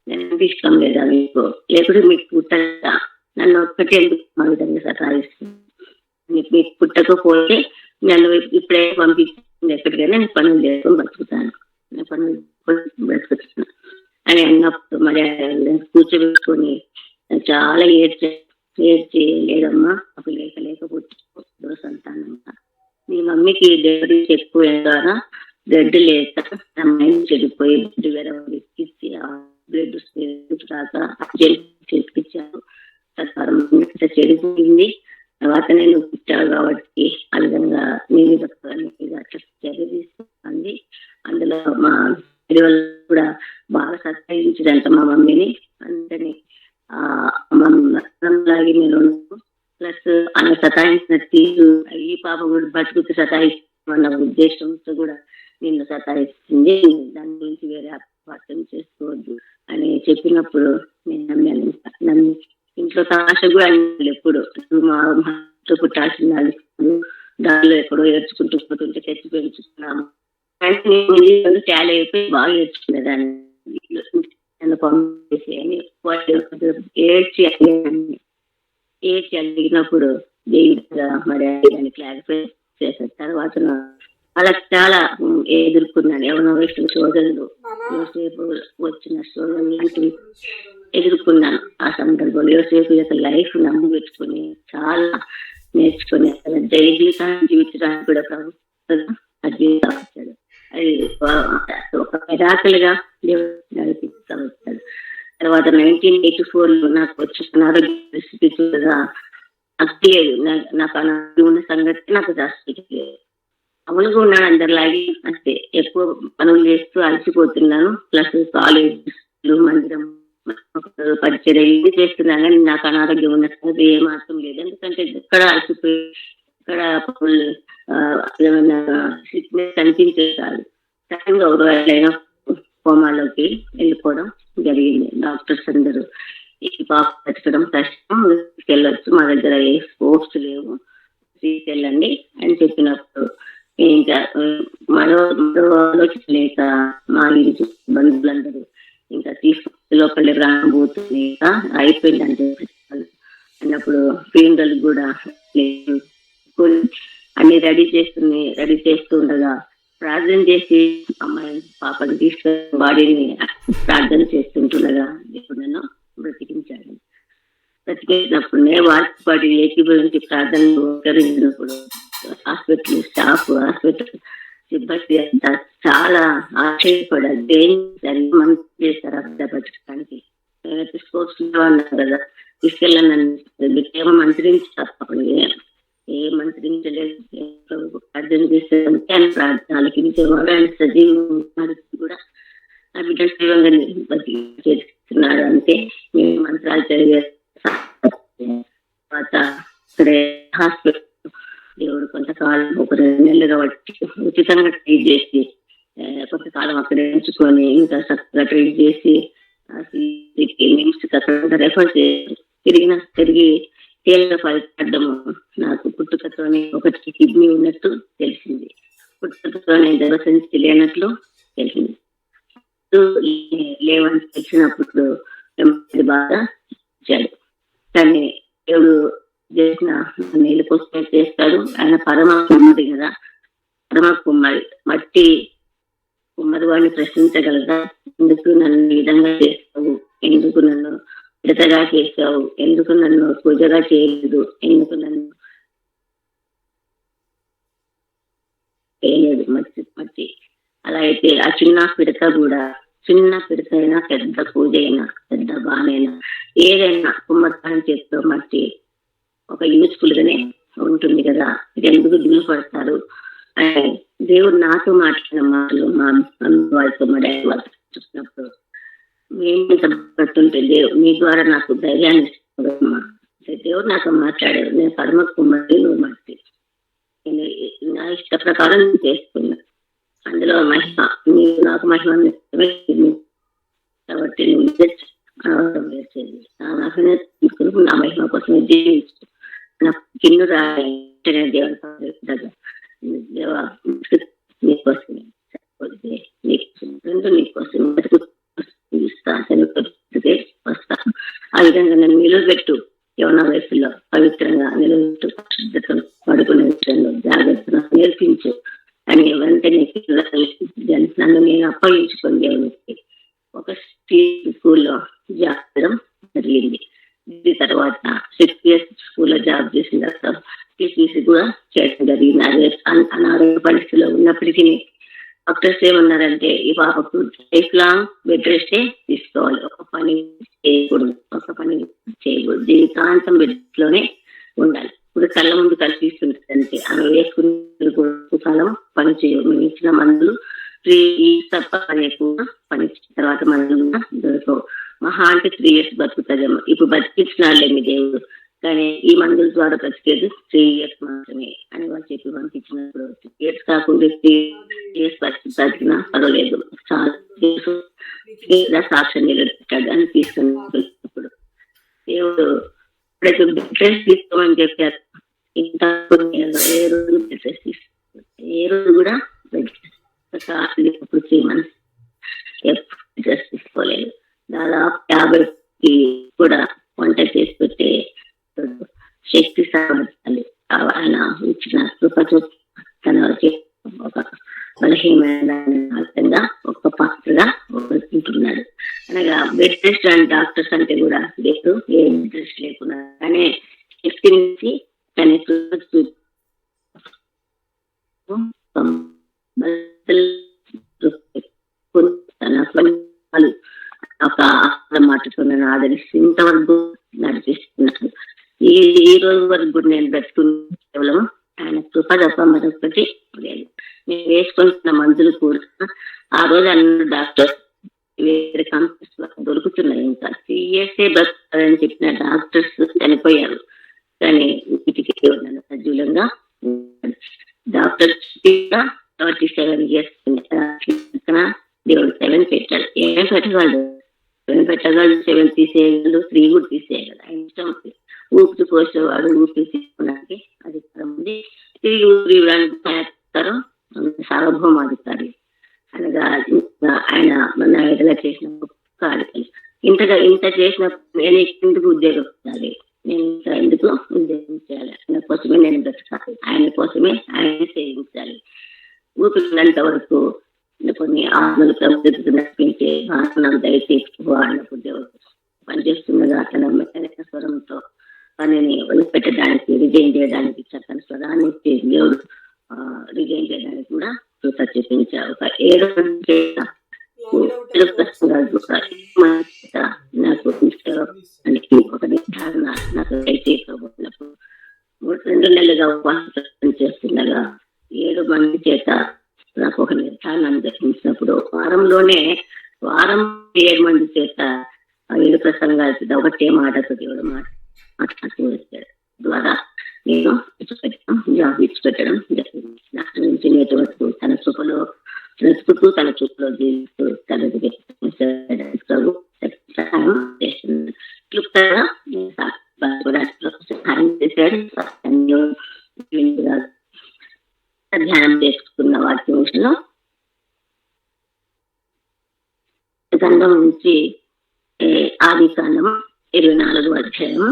నేను ఇష్టం లేదా మీకు, లేకపోతే మీకు పుట్టగా నన్ను ఒక్కటే ఎందుకు మా విధంగా సతాయిస్తుంది, మీకు పుట్టకపోతే నన్ను ఇప్పుడే పంపించింది ఎక్కడికైనా నేను పనులు చేసుకొని బతుకుతాను, నేను పనులు బ్రతుకుతాను అని అన్నప్పుడు మరి కూర్చోబెట్టుకొని చాలా ఏడ్చి లేదమ్మా అప్పుడు లేకపోతే సంతానంగా మీ మమ్మీకి బ్లడ్ ఎక్కువ ద్వారా బ్లడ్ లేక నా మైండ్ చెడిపోయి బ్లడ్ వేరే ఎక్కించి ఆ బ్లడ్ రాక చెప్పించారు, చెడిపోయింది. తర్వాత నేను పుట్టాను కాబట్టి ఆ విధంగా మీరు అట్లా చర్య తీసుకుంది. అందులో మా కూడా బాగా సత్కరించదంట మా మమ్మీని, అందుకని లాగే నేను ప్లస్ ఆమె సతాయించిన తీరు ఈ పాప కూడా బతుకుకి సతాయిస్తున్న ఉద్దేశంతో కూడా నిన్ను సతాయిస్తుంది, దాని గురించి వేరే అర్థం చేసుకోవద్దు అని చెప్పినప్పుడు నేను నమ్మి ఇంట్లో తమాష కూడా అనిపించలేదు. ఎప్పుడు మా పుట్టాల్సిన దానిలో ఎక్కడో ఏడ్చుకుంటూ పోతుంటే తెచ్చి పెంచుకున్నాము, కానీ టాలీ అయిపోయి బాగా ఏడ్చుకునేదాన్ని, నన్ను పంపేసి అని ఏడ్చి అడిగినప్పుడు దేవుడిగా మరి దాన్ని క్లారిఫై చేశారు. తర్వాత అలా చాలా ఎదుర్కొన్నాను, ఎవరో వచ్చిన శోధనలు, యోసేపు వచ్చిన శోధనలు లాంటివి ఎదుర్కొన్నాను. ఆ సందర్భంలో యోసేపు యొక్క లైఫ్ నమ్ము పెట్టుకుని చాలా నేర్చుకుని జీవితాన్ని జీవించడానికి కూడా ప్రభుత్వం వచ్చాడు. అది ఒక మిరాకిల్గా దేవుడు నడిపిస్తూ వచ్చాడు. తర్వాత 1984 నాకు వచ్చిన ఆరోగ్య పరిస్థితి చూడగా అక్కలేదు, నాకు అనారోగ్యం ఉన్న సంగతి నాకు లేదు. అమలుగా ఉన్నాను అందరిలాగే, అంతే ఎక్కువ పనులు చేస్తూ అలసిపోతున్నాను. ప్లస్ కాలేజీలు మందిరం పరిచయం ఇది చేస్తున్నాను, కానీ నాకు అనారోగ్యం ఉన్న సంగతి ఏమాత్రం లేదు. ఎందుకంటే ఎక్కడ అలసిపోయి ఎక్కడ ఏమైనా సిక్నెస్ కనిపించే కాదు. సడన్గా ఎవరైనా కోమాలోకి వెళ్ళిపోవడం జరిగింది. డాక్టర్స్ అందరూ ఈ పాప బతకడం కష్టం, వెళ్ళొచ్చు, మా దగ్గర ఏ స్కోప్స్ లేవు, తీసుకెళ్ళండి అని చెప్పినప్పుడు ఇంకా మరో ఆలోచన లేక మా ఇంటి బంధువులందరూ ఇంకా తీసుకు లోపలి రాబోతుంది అయిపోయింది అని చెప్పి అన్నప్పుడు ఫ్యూనరల్ కూడా లేదు. అన్ని రెడీ చేస్తుండగా ప్రార్థన చేసి అమ్మాయి పాపని తీసుకుని బాడీని ప్రార్థన చేస్తుంటుండగా దేవుడు నన్ను బ్రతికించాడు. బ్రతికించినప్పుడే వాటి పాటి ఏకీభవించి ప్రార్థనలు ఉపకరించినప్పుడు హాస్పిటల్ స్టాఫ్, హాస్పిటల్ సిబ్బంది అంతా చాలా ఆశ్చర్యపడారు. దేని మంచి చేస్తారు అభివృద్ధపరచడానికి. స్కోప్స్ అన్నారు కదా, తీసుకెళ్ళాను ఏమో మంత్రించారు, ఏ మంత్రించలేదు. ప్రార్థన చేసేదంటే ఆయన ప్రార్థన ఆలకించేవాడు. ఆయన సజీవం కూడా ఆ బిడ్డ సజీవంగా చేస్తున్నాడు. అంటే మేము మంత్రాలు చదివే తర్వాత ఇక్కడే హాస్పిటల్ దేవుడు కొంతకాలం ఒక 2 నెలలుగా వచ్చి ఉచితంగా ట్రీట్ చేసి కొంతకాలం అక్కడే ఉంచుకొని ఇంకా చక్కగా ట్రీట్ చేసి రెఫర్ చేసి తిరిగి తేలిక పడము. నాకు పుట్టుకతోనే ఒకటి కిడ్నీ ఉన్నట్టు తెలిసింది, పుట్టుకతోనే జలసంచి లేనట్లు తెలిసింది. లేవని తెలిసినప్పుడు బాగా ఇచ్చాడు. కానీ దేవుడు చేసిన నీళ్ళు కోసమే చేస్తాడు. ఆయన పరమ కుమ్మరి కదా, పరమ కుమ్మరి. మట్టి కుమ్మరి వాడిని ప్రశ్నించగలదా? ఎందుకు నన్ను ఈ విధంగా చేస్తావు, ఎందుకు నన్ను విడతగా చేసావు, ఎందుకు నన్ను పూజగా చేయలేదు, ఎందుకు నన్ను చేయలేదు? మట్టి అలా అయితే ఆ చిన్న పిడత కూడా, చిన్న పిడత అయినా పెద్ద పూజ అయినా పెద్ద బాణైనా ఏదైనా కుమ్మరికాయని చేతితో మట్టి ఒక యూస్ఫుల్ గానే ఉంటుంది కదా. ఇది ఎందుకు దిగులు పడతారు అని దేవుడు నాతో మాట్లాడిన మాటలు మా అమ్మ వాళ్ళతో మా డాడీ వాళ్ళతో చూసినప్పుడు మేము పడుతుంటే దేవుడు మీ ద్వారా నాకు ధైర్యాన్ని ఇస్తాడమ్మా. దేవుడు నాతో మాట్లాడాడు, నేను పరమ కుమ్మరి, నువ్వు మట్టి, నా ఇష్ట ప్రకారం నేను చేసుకున్నా, అందులో మహిమ నీవు నాకు మహిమ కాబట్టి నువ్వు వేసేది నా మహిమ కోసమే జీవించు. నా కిన్ను రాంటే దేవుని దేవా నీకోసమే నీకోసం వస్తా. ఆ విధంగా నన్ను నిలబెట్టు, యవన వయసులో పవిత్రంగా నిలబెట్టు, పరిశుద్ధత పడుకునే విషయంలో జాగ్రత్తగా నేర్పించు అని వెంటనే నన్ను నేను అప్పగించుకొని దేవునికి ఒక స్కూల్లో జాబ్ చేయడం జరిగింది. ఇది తర్వాత 6 years స్కూల్లో జాబ్ చేసిన తర్వాత టీసీసీ కూడా చేయడం జరిగింది. అదే అనారోగ్య పరిస్థితిలో ఉన్నప్పటికీ డాక్టర్స్ ఏమన్నారంటే ఈ పాపకు లైఫ్ లాంగ్ బెడ్ రెస్టే తీసుకోవాలి, ఒక పని చేయకూడదు, జీవితాంతం బెడ్ లోనే ఉండాలి. ఇప్పుడు కళ్ళ ముందు కల్పిస్తుంటుంది అంటే ఆమె వేసుకునే కాలం పని చేయవు. మేము ఇచ్చిన మందులు 3 years తప్ప పని తర్వాత మందులు కూడా దొరకవు. మహా అంటే 3 years బతుకుతుందేమో. ఇప్పుడు బతికించినాడులే మీ దేవుడు, కానీ ఈ మందుల ద్వారా బ్రతికేది 3 years మాత్రమే అని వాళ్ళు చెప్పి పంపించినప్పుడు 3 years కాకుండా 3 years బతికినా పర్వాలేదు, చాలా సాక్ష్యం నిలబెట్టాడు అని తీసుకున్నప్పుడు దేవుడు డ్రెస్ తీసుకోమని చెప్పారు. ఇంత ఏ రోజు కూడా 3 months డ్రెస్ తీసుకోలేదు. దాదాపు 50 కూడా వంట చేసి పెట్టే శక్తి సామర్థ్యాలు ఆయన ఇచ్చిన కృపతో తన ఒక బలహీనమైన ఒక పాత్రగా ఉంటున్నాడు. అనగా బెడ్ రెస్ట్ అండ్ డాక్టర్స్ అంటే కూడా లేదు, ఏ బెడ్ రెస్ట్ లేకుండా అనే శక్తి నుంచి తన ఒక మాటతో నన్ను ఆదరిస్తూ ఇంతవరకు నడిపిస్తున్నాడు. ఈ రోజు వరకు కూడా నేను బ్రతుకున్న కేవలం ఆయన కృప తప్ప మరొకటి లేదు. నేను వేసుకుంటున్న మందులు కూడా ఆ రోజు అన్న డాక్టర్ వేరే కంపెనీస్ దొరుకుతున్నాయి, ఇంకా 3 years బ్రతుకుతారని చెప్పిన డాక్టర్స్ చనిపోయారు. కానీ వీటికి నన్ను సజీవంగా డాక్టర్ 37 ఇయర్స్ దేవుడు 7 పెట్టాడు. ఏం పెట్టగలడు? 7 పెట్టగలడు, 7 తీసేయగలడు, 3 కూడా తీసేయగలడు. ఆయన ఇష్టం. ఊపిరి పోసేవాడు ఊపిరి తీసుకోవడానికి అధికారం ఉంది. తిరిగి ఊపిరి ఇవ్వడానికి సార్వభౌమాధికారి అనగా ఆయన మన ఎడల చేసిన కార్యక్రమం. ఇంత చేసినప్పుడు నేను ఎందుకు ఉద్యోగం చేయాలి, నేను ఇంకా ఎందుకు ఉద్యోగం చేయాలి? ఆయన కోసమే నేను బ్రతకాలి, ఆయన కోసమే ఆయన సేవించాలి. ఊపిరినంత వరకు కొన్ని ఆత్మలు ప్రభుత్వం నడిపించే నాకు దయచేసి అన్నప్పుడు దేవుడు పనిచేస్తుండగా తన మెత్తైన స్వరంతో పనిని వదిలిపెట్టడానికి రిజైన్ చేయడానికి చక్కని స్వరాన్ని ఇచ్చి దేవుడు రిజైన్ చేయడానికి కూడా కృత చూపించారు. ఒక 7 నాకు ఒక నిర్ధారణ నాకు దయచేయకపోయినప్పుడు 2 నెలలుగా ఉపవాసం చేస్తుండగా 7 మంది చేత నాకు ఒక నిర్ధారణ దర్శించినప్పుడు వారంలోనే 7 మంది చేత 7 ప్రసంగాలు ఒకటే మాటతో దేవుడు మాట్లాడుతూ వచ్చాడు. ద్వారా నేను జాబ్ ఇచ్చిపెట్టడం జరిగింది. నాకు నుంచి నేటి వరకు తన చూపులో బ్రతుకుతూ తన చూపులో జీవిస్తూ తన సహాయం చేస్తున్నాడు. క్లుప్తంగా సహాయం చేశాడు. ధ్యానం చేసుకున్న వాటి విషయంలో గ్రంథం నుంచి ఆదికాండం 24వ అధ్యాయం.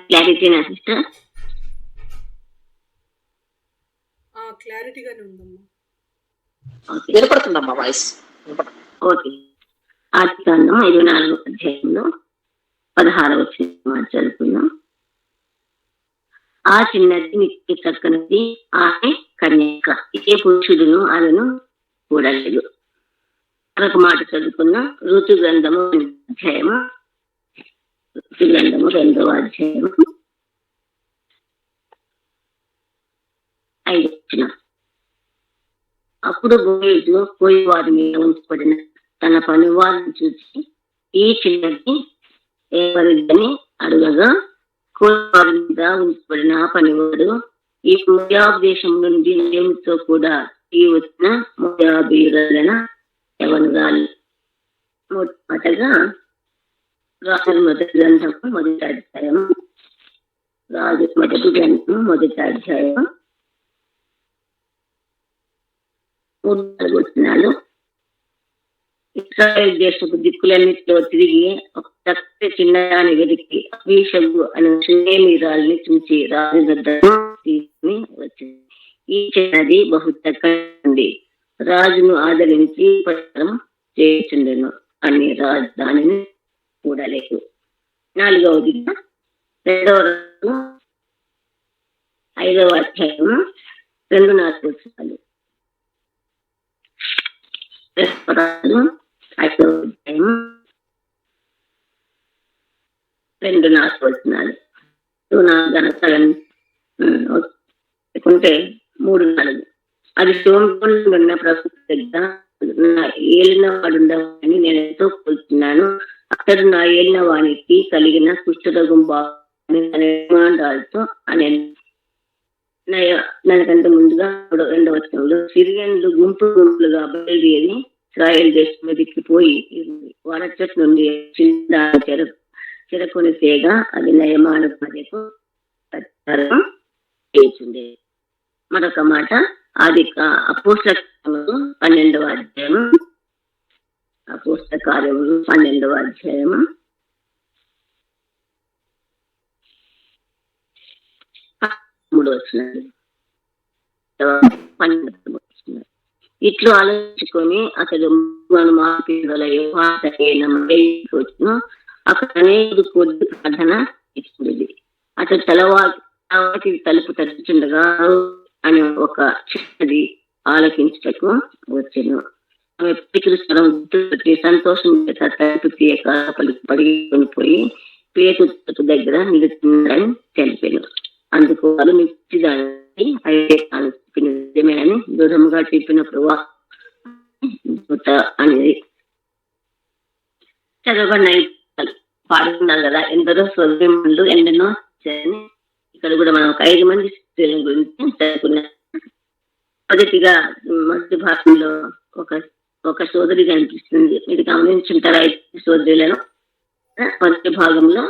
క్లారిటీనా సిస్టర్? క్లారిటీగానే ఉందమ్మా. వినపడుతుందమ్మా వాయిస్. ఓకే. ఆదికాండం 24వ అధ్యాయంలో 16వ వచనం చదువుకుందాం. ఆ చిన్నది నీకు చక్కనిది ఆమె కన్యక, ఏ పురుషుడును ఆమెను చూడలేదు. మరొక మాట చదువుకుందాం. ఋతు గ్రంథము 2వ అధ్యాయము 5వ వచనం. అప్పుడు బోయజు పోయి వారి మీద ఉంచబడిన తన పని వారిని చూసి ఈ చిన్నది ఎవరిదని అడగగా కోరి మీద ఉంచబడిన పనివాడు ఈ మోయాబు దేశం నుండి దేవునితో కూడా ఈ వచ్చిన మోయాబీయులైన యవనురాలు. మొదటగా రాజు మొదటి గ్రంథము 1వ అధ్యాయం. రాజు మొదటి గ్రంథము 1వ అధ్యాయం 3-4 వచనాలు. ఇశ్రాయేల్ దేశపు దిక్కులన్నిటిలో తిరిగి ఒక చక్కటి చిన్నదాన్ని వెతికి అభిషగు అనే షూనేమీరాల్ని చూసి రాజు వద్దకు తీసుకుని వచ్చింది. ఈ చిన్నది బహు చక్కటి రాజును ఆదరించి ప్రచారం చేయుచుండెను అని రాజు దానిని చూడలేదు. 4వది 5వ అధ్యాయం 2-4 వచనాలు. 5వ అధ్యాయం 2-4 వచనాలు. 3-4 అది సోమకుండా ఉన్న ప్రభుత్వ దగ్గర ఏలిన వాడుండవని నేను ఎంతో కోరుతున్నాను. అతడు నా ఏలిన వానికి కలిగిన కుష్ఠరోగం బాగుండాలతో అని దానికంటే ముందుగా 2వ వచనంలో సిరియన్లు గుంపులుగా బయలుదేరి ఇశ్రాయేల్ దేశం మీదకి పోయి వారచట్ నుండి చెరకొని తేగా అది నయమాన పదకు చేయించుండే. మరొక మాట అపోస్తల 12వ అధ్యాయం. అపోస్తల కార్యములు 12వ అధ్యాయం 3 వచనాలు. ఇట్లు ఆలోచించుకొని అతడు వచ్చును. అక్కడ అనేక కొద్ది ప్రార్థన ఇచ్చింది. అతడు తలవాటి తలుపు తరుచుండగా అని ఒక చిన్నది ఆలకించుటకు వచ్చాను. ఆమె స్వరం గుర్తుపెట్టి సంతోషం తలుపు తీయక పడికొని పోయి పేరు దగ్గర నిలుచున్నారని తెలిపాను. అందుకు వారు నిశ్చిదాన్ని అయితే తాను చెప్పిన నిజమే అని దృఢంగా చెప్పిన ప్రభా అనేది చదవబడిన పాడుకున్నాం కదా. ఎందరో స్వర్గములు ఎన్నెన్నో ఇక్కడ కూడా మనం ఒక 5 మంది స్త్రీల గురించి చదువుకున్నాం. మొదటి భాగంలో ఒక సోదరి కనిపిస్తుంది. మీరు గమనించుంటారా 5 సోదరులను? మొదటి భాగంలో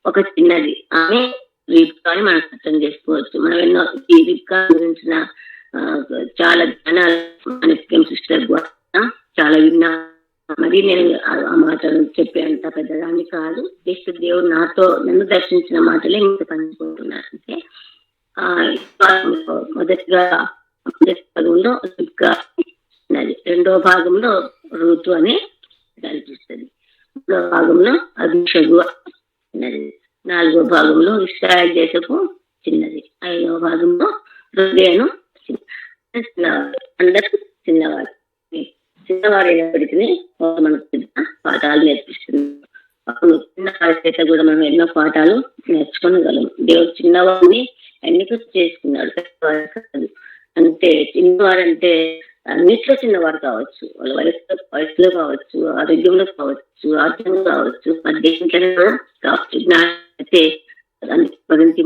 ఒక చిన్నది ఆమె రిబ్కా అని మనం అర్థం చేసుకోవచ్చు. మనం ఎన్నో ఈ రిబ్కా గురించిన చాలా జ్ఞానాలు మన సిస్టర్ చాలా విన్నా. మరి నేను ఆ మాటలు చెప్పేంత పెద్దదాన్ని కాదు. జస్ట్ దేవుడు నన్ను దర్శించిన మాటలే మీకు పంచుకుంటున్నాను. అంటే మొదటి భాగంలో రిబ్కా ఉన్నది, రెండో భాగంలో రూతు అని కనిపిస్తుంది, మూడో భాగంలో అభిషగు ఉన్నది, నాలుగో భాగంలో ఇశ్రాయేలు దేశపు చిన్నది, ఐదవ భాగంలో హృదయను అందరూ చిన్నవాడు. చిన్నవాడు అయినప్పటికీ మనకు చిన్న పాఠాలు నేర్పిస్తున్నారు. చిన్నవాడి చేత కూడా మనం ఎన్నో పాఠాలు నేర్చుకోగలము. దేవుడు చిన్నవాడిని ఎన్నిక చేసుకున్నాడు, కాదు. అంటే చిన్నవాడంటే అన్నిట్లో చిన్నవాడు కావచ్చు, వాళ్ళ వయసులో కావచ్చు, ఆరోగ్యంలో కావచ్చు, ఆర్థికంలో కావచ్చు, దేంట్లో కావచ్చు. అయితే మొదటి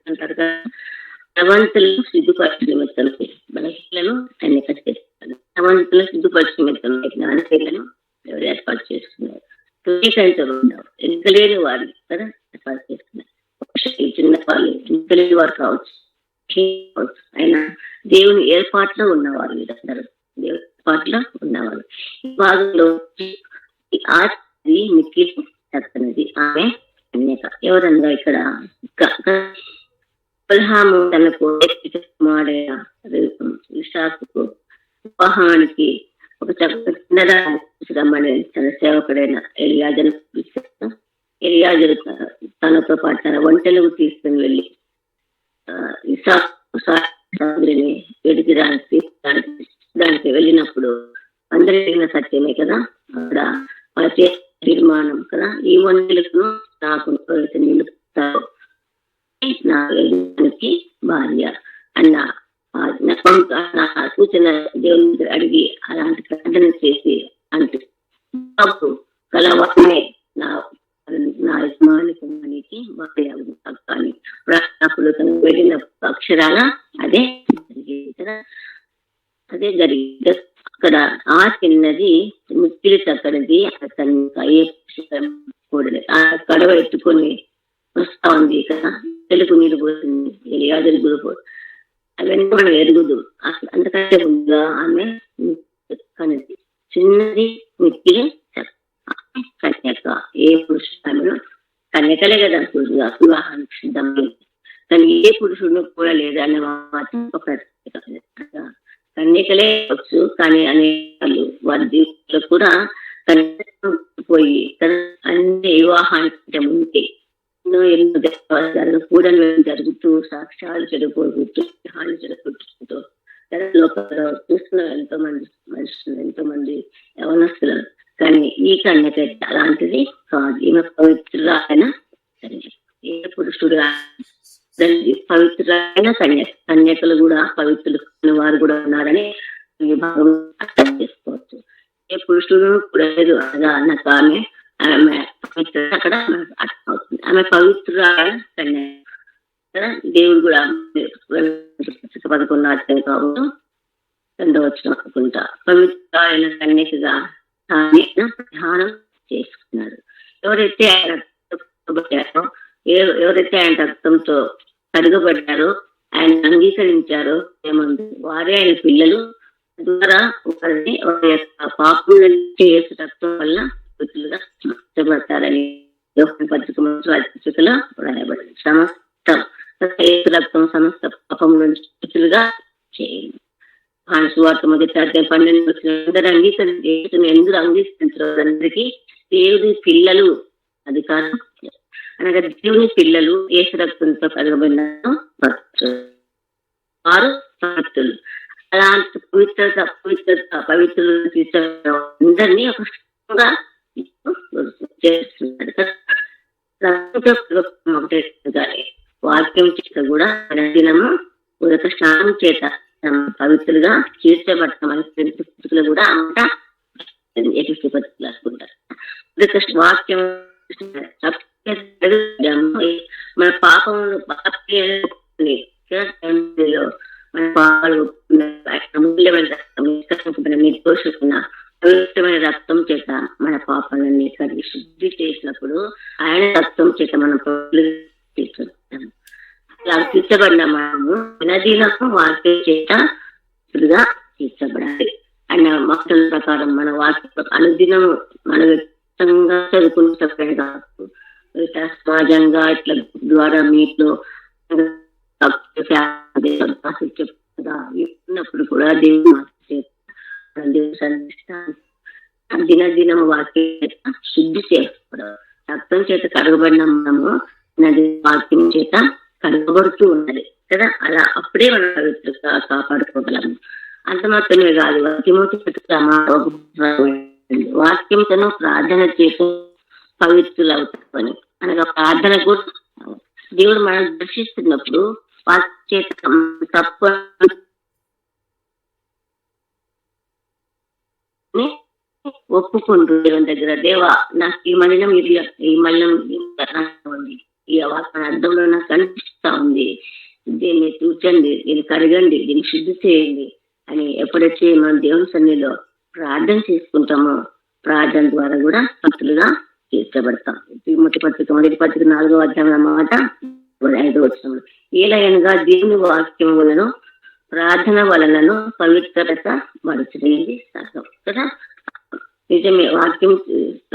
అంటారు కదా, ధనవంతులను సిగ్గుపరిచిన నిమిత్తమై బలహీనలను ఎన్నిక చేస్తున్నారు. ధనవంతులను సిగ్గుపరిచిన నిమిత్తమై జ్ఞానశీలను ఎవరు ఏర్పాటు చేస్తున్నారు. తృణీకరించబడినారు, ఎన్నికలేని వారిని కదా ఏర్పాటు చేస్తున్నారు. చిన్న వాళ్ళు ఎన్నికలేని వారు కావచ్చు, అయినా దేవుని ఏర్పాట్లో ఉన్నవారు వీరందరూ, దేవుని ఏర్పాట్లో ఉన్నవారు. ఈ భాగంలో మిక్కిలి చక్కనిది ఆమె కన్యక. ఎవరన్నా ఇక్కడ అబ్రహాము తనకు ఇసాకుకు వివాహానికి ఒక చిన్నదాన్ని తన సేవకుడైన ఎలియాజరు ఎలియాజరు తనతో పాటు తన వంటలకు తీసుకుని వెళ్ళి ఇసాకుని దానికి వెళ్ళినప్పుడు అందరూ వెళ్ళిన సత్యమే కదా. అక్కడ వాళ్ళ తీర్మానం కదా, ఈ వంటలకు నాకు నిలుపుతారు నా భార్య అన్న సూచన దేవుని అడిగి అలాంటి ప్రార్థన చేసి అంటే కలవానే నా యజమానికి భార్య కానీ ప్రార్థనప్పుడు తను వెళ్ళిన అక్షరాల అదే జరిగింది. అక్కడ ఆ చిన్నది మిక్కిలి చక్కనిది కూడలేదు. ఆ కడవ ఎత్తుకొని వస్తా ఉంది కదా, తెలుగు నీరు పోతుంది, ఎలియాజరు గురిపోతుంది, అవన్నీ మనం ఎరుగుదు. అంతకంటే ముందుగా ఆమె కన్నది, చిన్నది మిక్కిలి కన్యక. ఏ పురుషుడు కన్యకలే కదా వివాహానికి సిద్ధమైంది, కానీ ఏ పురుషుడు కూడా లేదు అనే మాత్రం ఒక కన్యకలే వచ్చు. కానీ అనేకాలు వారి జీవితంలో కూడా పోయి అన్ని వివాహానికి ముందే ఎన్నో కూడా జరుగుతూ సాక్ష్యాలు చెడిపోతూ హాని చెడగొట్టుకుంటూ లోకంలో చూస్తున్న ఎంతో మంది మనుషులు, ఎంతో మంది యవనస్తులు. కానీ ఈ కన్యక అలాంటిది కాదు. ఈమె పవిత్రురాలైన కన్యక. ఏ పురుషుడు పవిత్రులైన కన్యకలు కూడా పవిత్రులు వారు కూడా ఉన్నారని విభాగం అర్థం చేసుకోవచ్చు. ఏ పురుషుడు కూడా లేదు అనగా అన్నక ఆమె పవిత్ర అక్కడ అర్థం అవుతుంది. ఆమె పవిత్రురాలైన కన్యక. దేవుడు కూడా 11 అర్థం కావచ్చు 2వ వచనం అనుకుంటా, పవిత్రురాలైన కన్యకగా ధ్యానం చేసుకున్నాడు. ఎవరైతే ఆయన రక్తంతో కడుగబడ్డారో, ఆయన అంగీకరించారో ఏముంది వారే ఆయన పిల్లలు. ద్వారా ఒకరిని వారి యొక్క పాపం చేసే రక్తం వల్ల పవిత్రులుగా మార్చబడతారని పత్రికలో రాయబడింది. సమస్త రక్తం సమస్త పాపం నుంచి పవిత్రులుగా చేయండి. సువార్త 1:12 అందరూ అంగీకరించారు. ఎందుకు అంగీకరించారు? అందరికీ దేవుడి పిల్లలు అది కాదు అనగా దేవుని పిల్లలు యేసు రక్తంతో కడగబడిన వారు పవిత్రులు. అలాంటి పవిత్రులు అందరినీ ఒక చేస్తున్నారు. కానీ వాక్యం చేత కూడా దినము ఉదక స్నానం చేత పవిత్రులుగా తీర్చబడతామని పుస్తకాలు కూడా అంట అనుకుంటారు. వాక్యం మన పాపములు మన పాపాలు అమూల్యమైన రక్తం నిర్దోషకున్న పవిత్రమైన రక్తం చేత మన పాపాలన్నీ కడిగి శుద్ధి చేసినప్పుడు ఆయన రక్తం చేత మనం తీర్చుకుంటాము. అలా తీర్చబడిన మనము దినదినము వాక్యం చేత తీర్చబడాలి అన్న మాటల ప్రకారం మన వాక్య అనుదినము మన వ్యక్తంగా చదువుకుంటే కాదు, ఇట్లా సమాజంగా ఇట్లా ద్వారా మీట్లో ఉన్నప్పుడు కూడా దేవుడు దినదినము వాక్యం శుద్ధి చేసుకోవడం, రక్తం చేత కడగబడిన మనము వాక్యం చేత కడగబడుతూ ఉన్నది కదా. అలా అప్పుడే మనం పవిత్రంగా కాపాడుకోగలము. అంత మాత్రమే కాదు, వాక్యంతో ప్రార్థన చేసి పవిత్రులు అవుతామని. అనగా ప్రార్థన కూడా దేవుడు మనం దర్శిస్తున్నప్పుడు వాక్య చేత తప్పు ఒప్పుకుంటూ దేవుని దగ్గర, దేవా నాకు ఈ మలినం ఇది, ఈ మలినం ఉంది, ఈ వాక్య అర్థంలో నాకు కనిపిస్తా ఉంది, దీన్ని చూచండి, దీన్ని కడగండి, దీన్ని శుద్ధి చేయండి అని ఎప్పుడైతే మనం దేవుని సన్నిధిలో ప్రార్థన చేసుకుంటామో ప్రార్థన ద్వారా కూడా భక్తులుగా తీర్చబడతాం. మొదటి పత్రిక 4వ అధ్యాయం అన్నమాట 5వ వచనం. ఏలయనగా దేవుని వాక్యం వలన ప్రార్థన వలనను పవిత్రత మరచిపోయింది సర్వం కదా. నిజమే, వాక్యం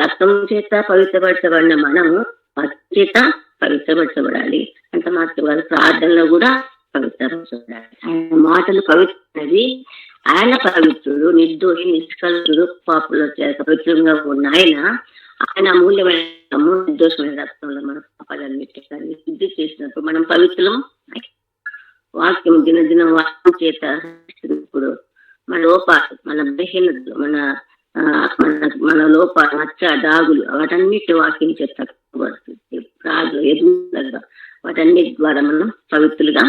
రక్తం చేత పవిత్రపరచబడిన మనము వాక్యం చేత పవిత్రపరచబడాలి. అంత మాత్రం ప్రార్థనలో కూడా పవిత్రపరచబడాలి. ఆయన మాటలు పవిత్రది, ఆయన పవిత్రుడు, నిర్దోషి, నిష్కల్పుడు, పాపుల చేత పవిత్రంగా ఉన్న ఆయన అమూల్యమైన నిర్దోషమైన రక్తంలో మన పాపాలన్నిటిని శుద్ధి చేసినప్పుడు మనం పవిత్రం. వాక్యం దినదినం వాక్యం చేత ఇప్పుడు మన లోపాలు, మన బలహీనతలు, మన లోపాలు, మచ్చ, దాగులు, వాటన్నిటి వాక్యం చేత రాజు ఎదుగుదల, వాటన్నిటి ద్వారా మనం పవిత్రులుగా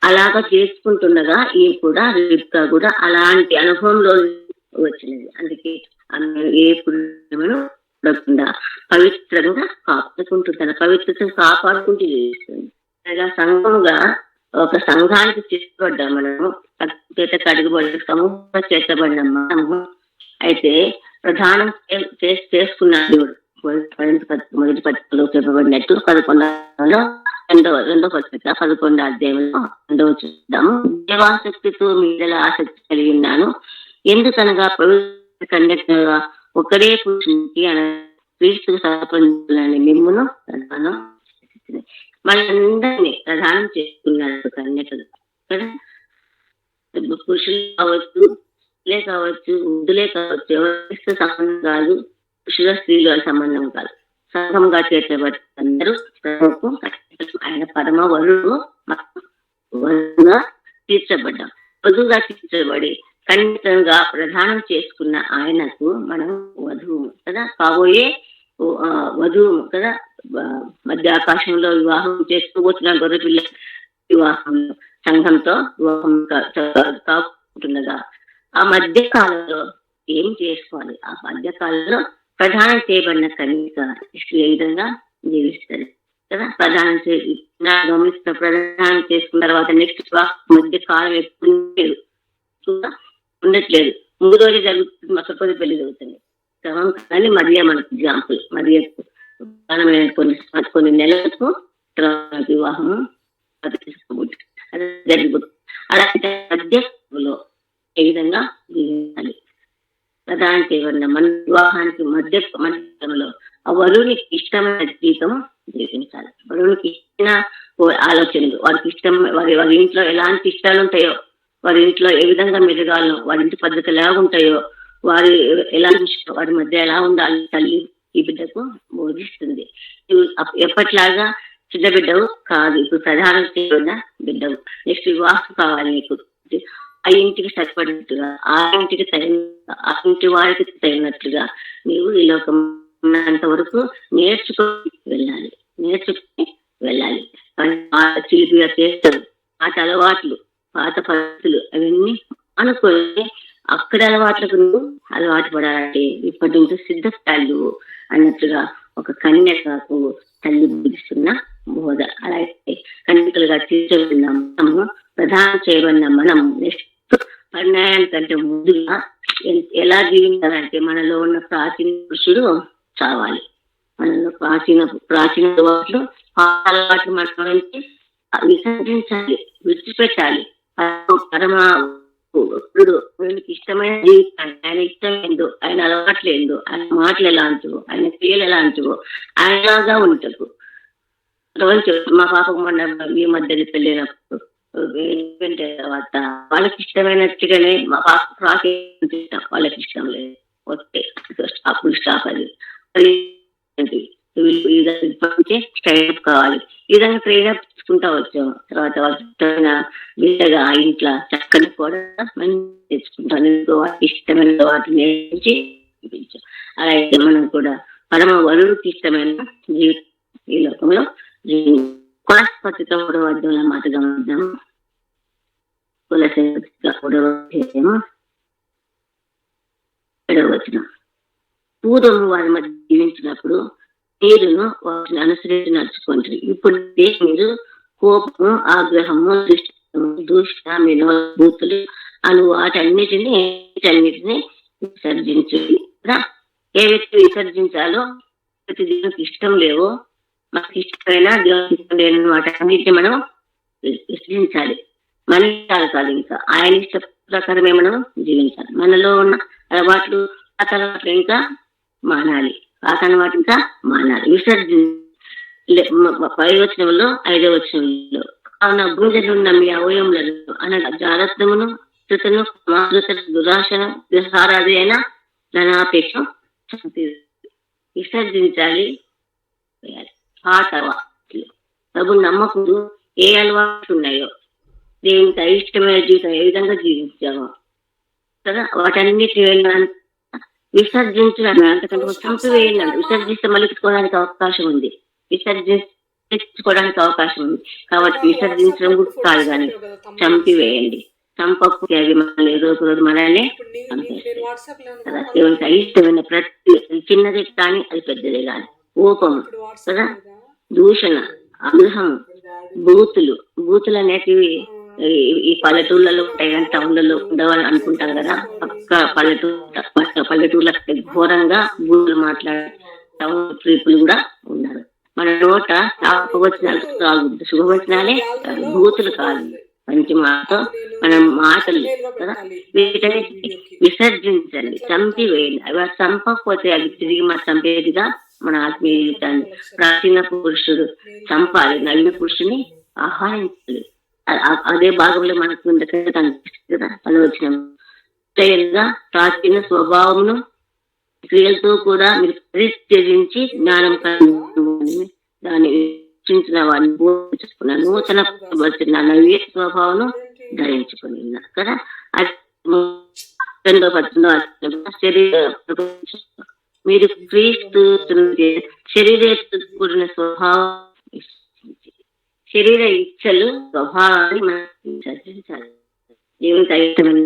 అలాగా చేసుకుంటుండగా ఈ కూడా రిబ్కా కూడా అలాంటి అనుభవంలో వచ్చినది. అందుకే ఏ పుణ్యమును ఉండకుండా పవిత్రంగా కాపాడుకుంటుంది, తన పవిత్రతను కాపాడుకుంటూ చేస్తుంది. అనగా సంఘముగా ఒక సంఘానికి చేర్చబడ్డాం మనము, చేత కడుగుబడి సమూహంగా చేర్చబడిన మనము. అయితే ప్రధానం చేసుకున్న దేవుడు మొదటి పత్రికలో చెప్పబడినట్టు 11వ రెండో పత్రిక 11వ అధ్యాయంలో 2వ చూద్దాము. దేవాసక్తితో మీద ఆసక్తి కలిగి ఉన్నాను, ఎందుకనగా పవిత్ర కన్యకగా ఒకడే పురుషునికి క్రీస్తు సహపంచులని మిమ్మును ప్రధానం మనందరినీ ప్రధానం చేసుకున్నారు కన్యకలు కదా. పురుషులు కావచ్చు, స్త్రీలే కావచ్చు, వృద్ధులే కావచ్చు, ఎవరితో సంబంధం కాదు, పురుషుల స్త్రీల సంబంధం కాదు, సంఘంగా చేర్చబడి అందరూ ఆయన పరమ వరుడుగా తీర్చబడ్డాం. వధువుగా తీర్చబడి కన్యకంగా ప్రధానం చేసుకున్న ఆయనకు మనం వధువు కదా, కాబోయే వధువు కదా. మధ్య ఆకాశంలో వివాహం చేసుకోబోతున్న గొర్రెపిల్ల వివాహంలో సంఘంతో వివాహం కాకుంటుండగా ఆ మధ్య కాలంలో ఏం చేసుకోవాలి? ఆ మధ్య కాలంలో ప్రధానం చేయబడిన కన్యక ఏ విధంగా జీవిస్తారు కదా. ప్రధానం గమనిస్తున్న ప్రధానం చేసుకున్న తర్వాత నెక్స్ట్ మధ్య కాలం ఎప్పుడు ఉండట్లేదు. ముందు రోజు జరుగుతుంది, మసపది పెళ్లి జరుగుతుంది క్రమం కానీ. మరియా మనకు ఎగ్జాంపుల్. మరియా కొన్ని నెలలకు వివాహము జరుగుతుంది. అలాంటి మధ్యలో ఏ విధంగా జీవించాలి? ప్రధానం చేయబడిన మన వివాహానికి మధ్యలో ఆ వరువునికి ఇష్టమైన జీవితం జీవించాలి. వరువునికి ఇచ్చిన ఆలోచనలు, వారికి ఇష్టం, వారి ఇంట్లో ఎలాంటి ఇష్టాలు ఉంటాయో, వారి ఇంట్లో ఏ విధంగా మెదగాలో, వారి ఇంటి పద్ధతులు ఎలా ఉంటాయో, వారి ఎలా వారి మధ్య ఎలా ఉండాలి తల్లి ఈ బిడ్డకు బోధిస్తుంది. ఎప్పట్లాగా చిన్న బిడ్డవు కాదు, ఇప్పుడు ప్రధాన బిడ్డవు. నెక్స్ట్ వివాహం కావాలి నీకు, ఆ ఇంటికి సరిపడినట్టుగా, ఆ ఇంటికి ఆ ఇంటి వారికి తగినట్లుగా నీవు ఈ లోకం ఉన్నంత వరకు నేర్చుకొని వెళ్ళాలి. చిలిపిగా చేస్తారు పాత అలవాట్లు, పాత పద్ధతులు అవన్నీ అనుకొని అక్కడ అలవాట్లకు నువ్వు అలవాటు పడాలంటే ఇప్పటి నుంచి సిద్ధస్థాయిలు అన్నట్టుగా ఒక కన్యకకు తల్లి బోధిస్తున్న బోధ. అలాగే కన్నికలుగా తీర్చబడిన మనము, ప్రధానం చేయబడిన మనం నెక్స్ట్ పరిణయానికంటే ముందుగా ఎలా జీవించాలంటే మనలో ఉన్న ప్రాచీన పురుషుడు చావాలి. మనలో ప్రాచీన అలవాట్లు మన నుంచి విసర్జించాలి, విడిచిపెట్టాలి. పరమ వీళ్ళకి ఇష్టమైన జీవితాన్ని, ఆయన ఇష్టం ఏందో, ఆయన అలవాట్లు ఏందో, ఆయన మాటలు ఎలాంటివో, ఆయన క్రియలు ఎలాంటివో ఆయనలాగా ఉంటారు. మా పాపకు మొన్న ఈ మధ్యన పెళ్ళినప్పుడు తర్వాత వాళ్ళకి ఇష్టమైనట్టుగానే మా పాప ఫ్రాక్ వాళ్ళకి ఇష్టం లేదు, వస్తే స్టాప్ అది ట్రైనప్ కావాలి. ఈ విధంగా ట్రైనప్ తీసుకుంటా వచ్చాము. తర్వాత వాళ్ళ వీళ్ళగా ఇంట్లో చక్కని కూడా మంచి తెచ్చుకుంటాను, వాటికి ఇష్టమైన వాటిని నేర్పించి చూపించాం. అలాగే మనం కూడా పరమ వరుడికి ఇష్టమైన జీవితం ఈ లోకంలో కులపతితో కూడా వద్ద మాట గమనిద్దాము. కులపతిగా కూడా వచ్చిన పూర్వం వారి మధ్య జీవించినప్పుడు మీరును వాటిని అనుసరించి నడుచుకుంటారు. ఇప్పుడు మీరు కోపము, ఆగ్రహము, దూషణ, బూతులు అను వాటన్నిటిని విసర్జించు. ఏవైతే విసర్జించాలో ప్రతి దేవునికి ఇష్టం లేవో, మనకి ఇష్టమైన దేవునికి ఇష్టం లేని వాటన్నిటిని మనం విసర్జించాలి. మన ఇష్టాలు కాదు, ఇంకా ఆయన ఇష్ట ప్రకారమే మనం జీవించాలి. మనలో ఉన్న అలవాట్లు ఇంకా మానాలి, అలవాటు ఇంకా మానాలి. వచనంలో 5వ వచనంలో కావున గుంజలున్న మీ అవయములను అనగా జాగ్రత్తమును, శృతను, దురాశను, విహారాది అయిన ధనాపేక్ష విసర్జించాలి. పాత అలవాట్లు ప్రభు నమ్మకుడు ఏ అలవాట్లు ఉన్నాయో, దేవునికి అయిష్టమైన జీవితం ఏ విధంగా జీవించామో కదా, వాటన్నిటి విసర్జించడం అంతకంటే చంపివేయండి. విసర్జిస్తే మలుచుకోవడానికి అవకాశం ఉంది, విసర్జించుకోవడానికి అవకాశం ఉంది. కాబట్టి విసర్జించడం కూడా కాదు, కానీ చంపివేయండి. చంపకపోతే అవి మనల్ని రోజు మనల్ని కదా. దేవునికి అయిష్టమైన ప్రతి చిన్నదే కానీ అది పెద్దదే కానీ, కోపము కదా, దూషణ, ఆగ్రహం, బూతులు అనేటివి ఈ పల్లెటూళ్ళలో ఉంటాయి కానీ టౌన్లలో ఉండవని అనుకుంటాం కదా. పక్క పల్లెటూళ్ళ ఘోరంగా బూతులు మాట్లాడే టౌన్ పీపుల్ కూడా ఉన్నారు. మన నోట శాపవచనాలు రాకూడదు, శుభవచనాలే బూతులు కాదు, మంచి మాట మన మాటలు కదా. వీటిని విసర్జించండి, చంపివేయండి. అవి చంపకపోతే అవి తిరిగి మన చంపేదిగా మన ఆత్మీయ జీవితాన్ని. ప్రాచీన పురుషుడు చంపాలి, నవీన పురుషుని ఆహ్వానించాలి. అదే భాగంలో మనకు కనిపిస్తుంది కదా. ఆలోచన ప్రాచీన స్వభావమును క్రియలతో కూడా మీరు పరిత్యజించి జ్ఞానం దాన్ని వీక్షించిన వారిని బోధించుకున్న నూతన నవీన స్వభావం ధరించుకుని కదా. అది 2:18 మీరు క్రీస్తు శరీర కూడిన స్వభావం, శరీర ఇచ్చలు స్వభావాన్ని మనం విసర్జించాలి. దేవునికి అయిష్టమైన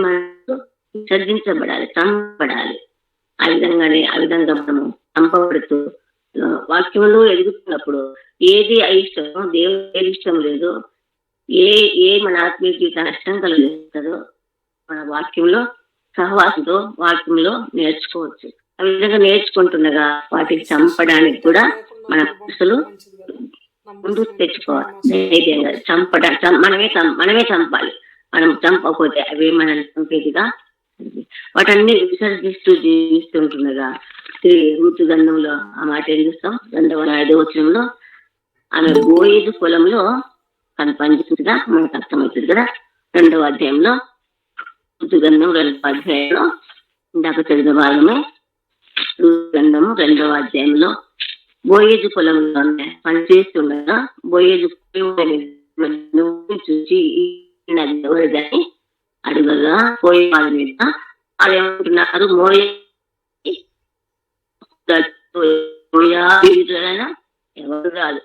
మనకు విసర్జించబడాలి, చంపబడాలి. ఆ విధంగా మనము చంపబడుతూ వాక్యంలో ఎదుగుతున్నప్పుడు ఏది అయిష్టమో, దేవుడు ఏది ఇష్టం లేదో, ఏ మన ఆత్మీయ జీవితాన్ని నష్టం కలిగిస్తుందో మన వాక్యంలో సహవాసంతో వాక్యంలో నేర్చుకోవచ్చు. ఆ విధంగా నేర్చుకుంటుండగా వాటిని చంపడానికి కూడా మన అసలు ముందుకు తెచ్చుకోవాలి. ధైర్యంగా మనమే చంపాలి. మనం చంపకపోతే అవి మనల్ని చంపేదిగా వాటన్ని విసర్జిస్తూ జీవిస్తుంటుండగా ఋతు గంధంలో ఆ మాట ఏం చూస్తాం. 5వ వచనంలో ఆమె బోయేదు పొలంలో తను పనిచేస్తుందిగా మనకు అర్థమవుతుంది కదా. 2వ అధ్యాయంలో ఋతు గంధం 2వ అధ్యాయంలో ఇందాక చదివిన భాగమే. ఋతు గంధము 2వ అధ్యాయంలో బోయేజు పొలంలో పనిచేస్తుండగా బోయేజు చూసి ఎవరిదని అడుగగా పోయే వాళ్ళ మీద వాళ్ళు ఏమంటున్నారు, మోయాబీరులైనా ఎవరు రాదు,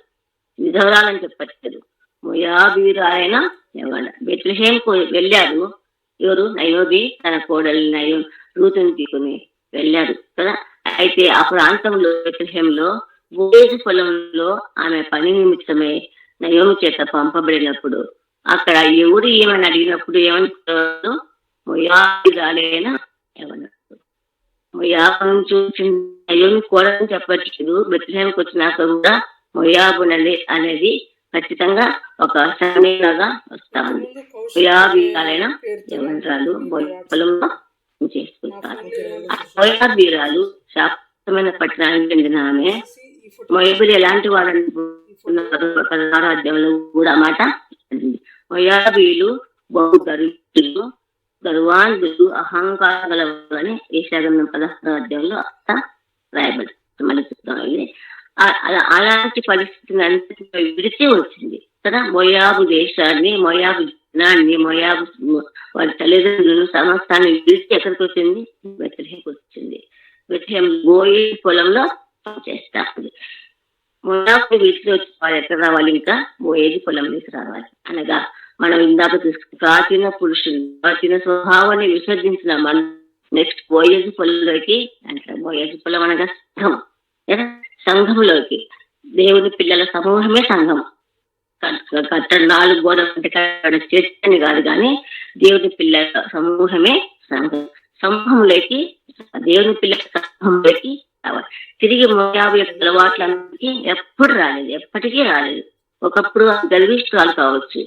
విధవరాలని చెప్పట్లేదు, మోయాబీరులైనా ఎవరు బెత్లెహేముకు వెళ్ళారు. ఎవరు? నయోబి తన కోడలు రూతుని తీసుకుని వెళ్ళారు కదా. అయితే ఆ ప్రాంతంలో బెత్లెహేంలో బోయేజు పొలంలో ఆమె పని నిమిత్తమై నయోమి చేత పంపబడినప్పుడు అక్కడ ఎవరు ఏమని అడిగినప్పుడు ఏమనుకున్నారు? మొయాబీరాలైన ఏమన్నారు? మొయాబు చూసి నయోమి కూడని చెప్పట్లేదు. బెత్లెహేముకి వచ్చినాక కూడా మొయాబు అనేది ఖచ్చితంగా ఒక సమయంగా వస్తా ఉంది. మొయాబీరాలైన యవనరాలు పొలంలో చేసుకుంటారు. ఆ మొయాబీరాలు శాశ్వతమైన పట్టణానికి చెందిన ఆమె. మొయాబీలు ఎలాంటి వారని 16వ అధ్యాయంలో కూడా మాట. మొయాబీలు బహు గర్వాంధులు, అహంకారం గలవారు అని యెషయా-గ్రంథం 16వ అధ్యాయంలో రాయబడి మళ్ళీ చెప్తాం. అలాంటి పరిస్థితిని అంతటిలో విడిచి వచ్చింది కదా. మొయాబు దేశాన్ని, మొయాబు జనాన్ని, మొయాబు వారి తల్లిదండ్రులను సమస్తాన్ని విడిచి ఎక్కడికి వచ్చింది? బెత్లెహేముకి వచ్చింది. బెత్లెహేము బోయేజు పొలంలో పనిచేస్తా ఉంది. మొయాబు విడిచి వచ్చి వారు ఎక్కడ రావాలి? ఇంకా బోయేజు పొలంలోకి రావాలి. అనగా మనం ఇందాక తీసుకుని ప్రాచీన పురుషులు, ప్రాచీన స్వభావాన్ని విసర్జించిన మనం నెక్స్ట్ బోయేజు పొలంలోకి అంటారు. బోయేజు పొలం అనగా సంఘం. సంఘంలోకి దేవుని పిల్లల సమూహమే సంఘం. కట్టడ 4 గోడలు అంటే చర్చని కాదు, కానీ దేవుని పిల్లల సమూహమే సంఘం. సమూహంలోకి, దేవుని పిల్లల సమూహంలోకి రావాలి. తిరిగి మొయాబు యొక్క అలవాట్లకి ఎప్పుడు రాలేదు, ఎప్పటికీ రాలేదు. ఒకప్పుడు గర్విష్ఠురాలు కావచ్చు,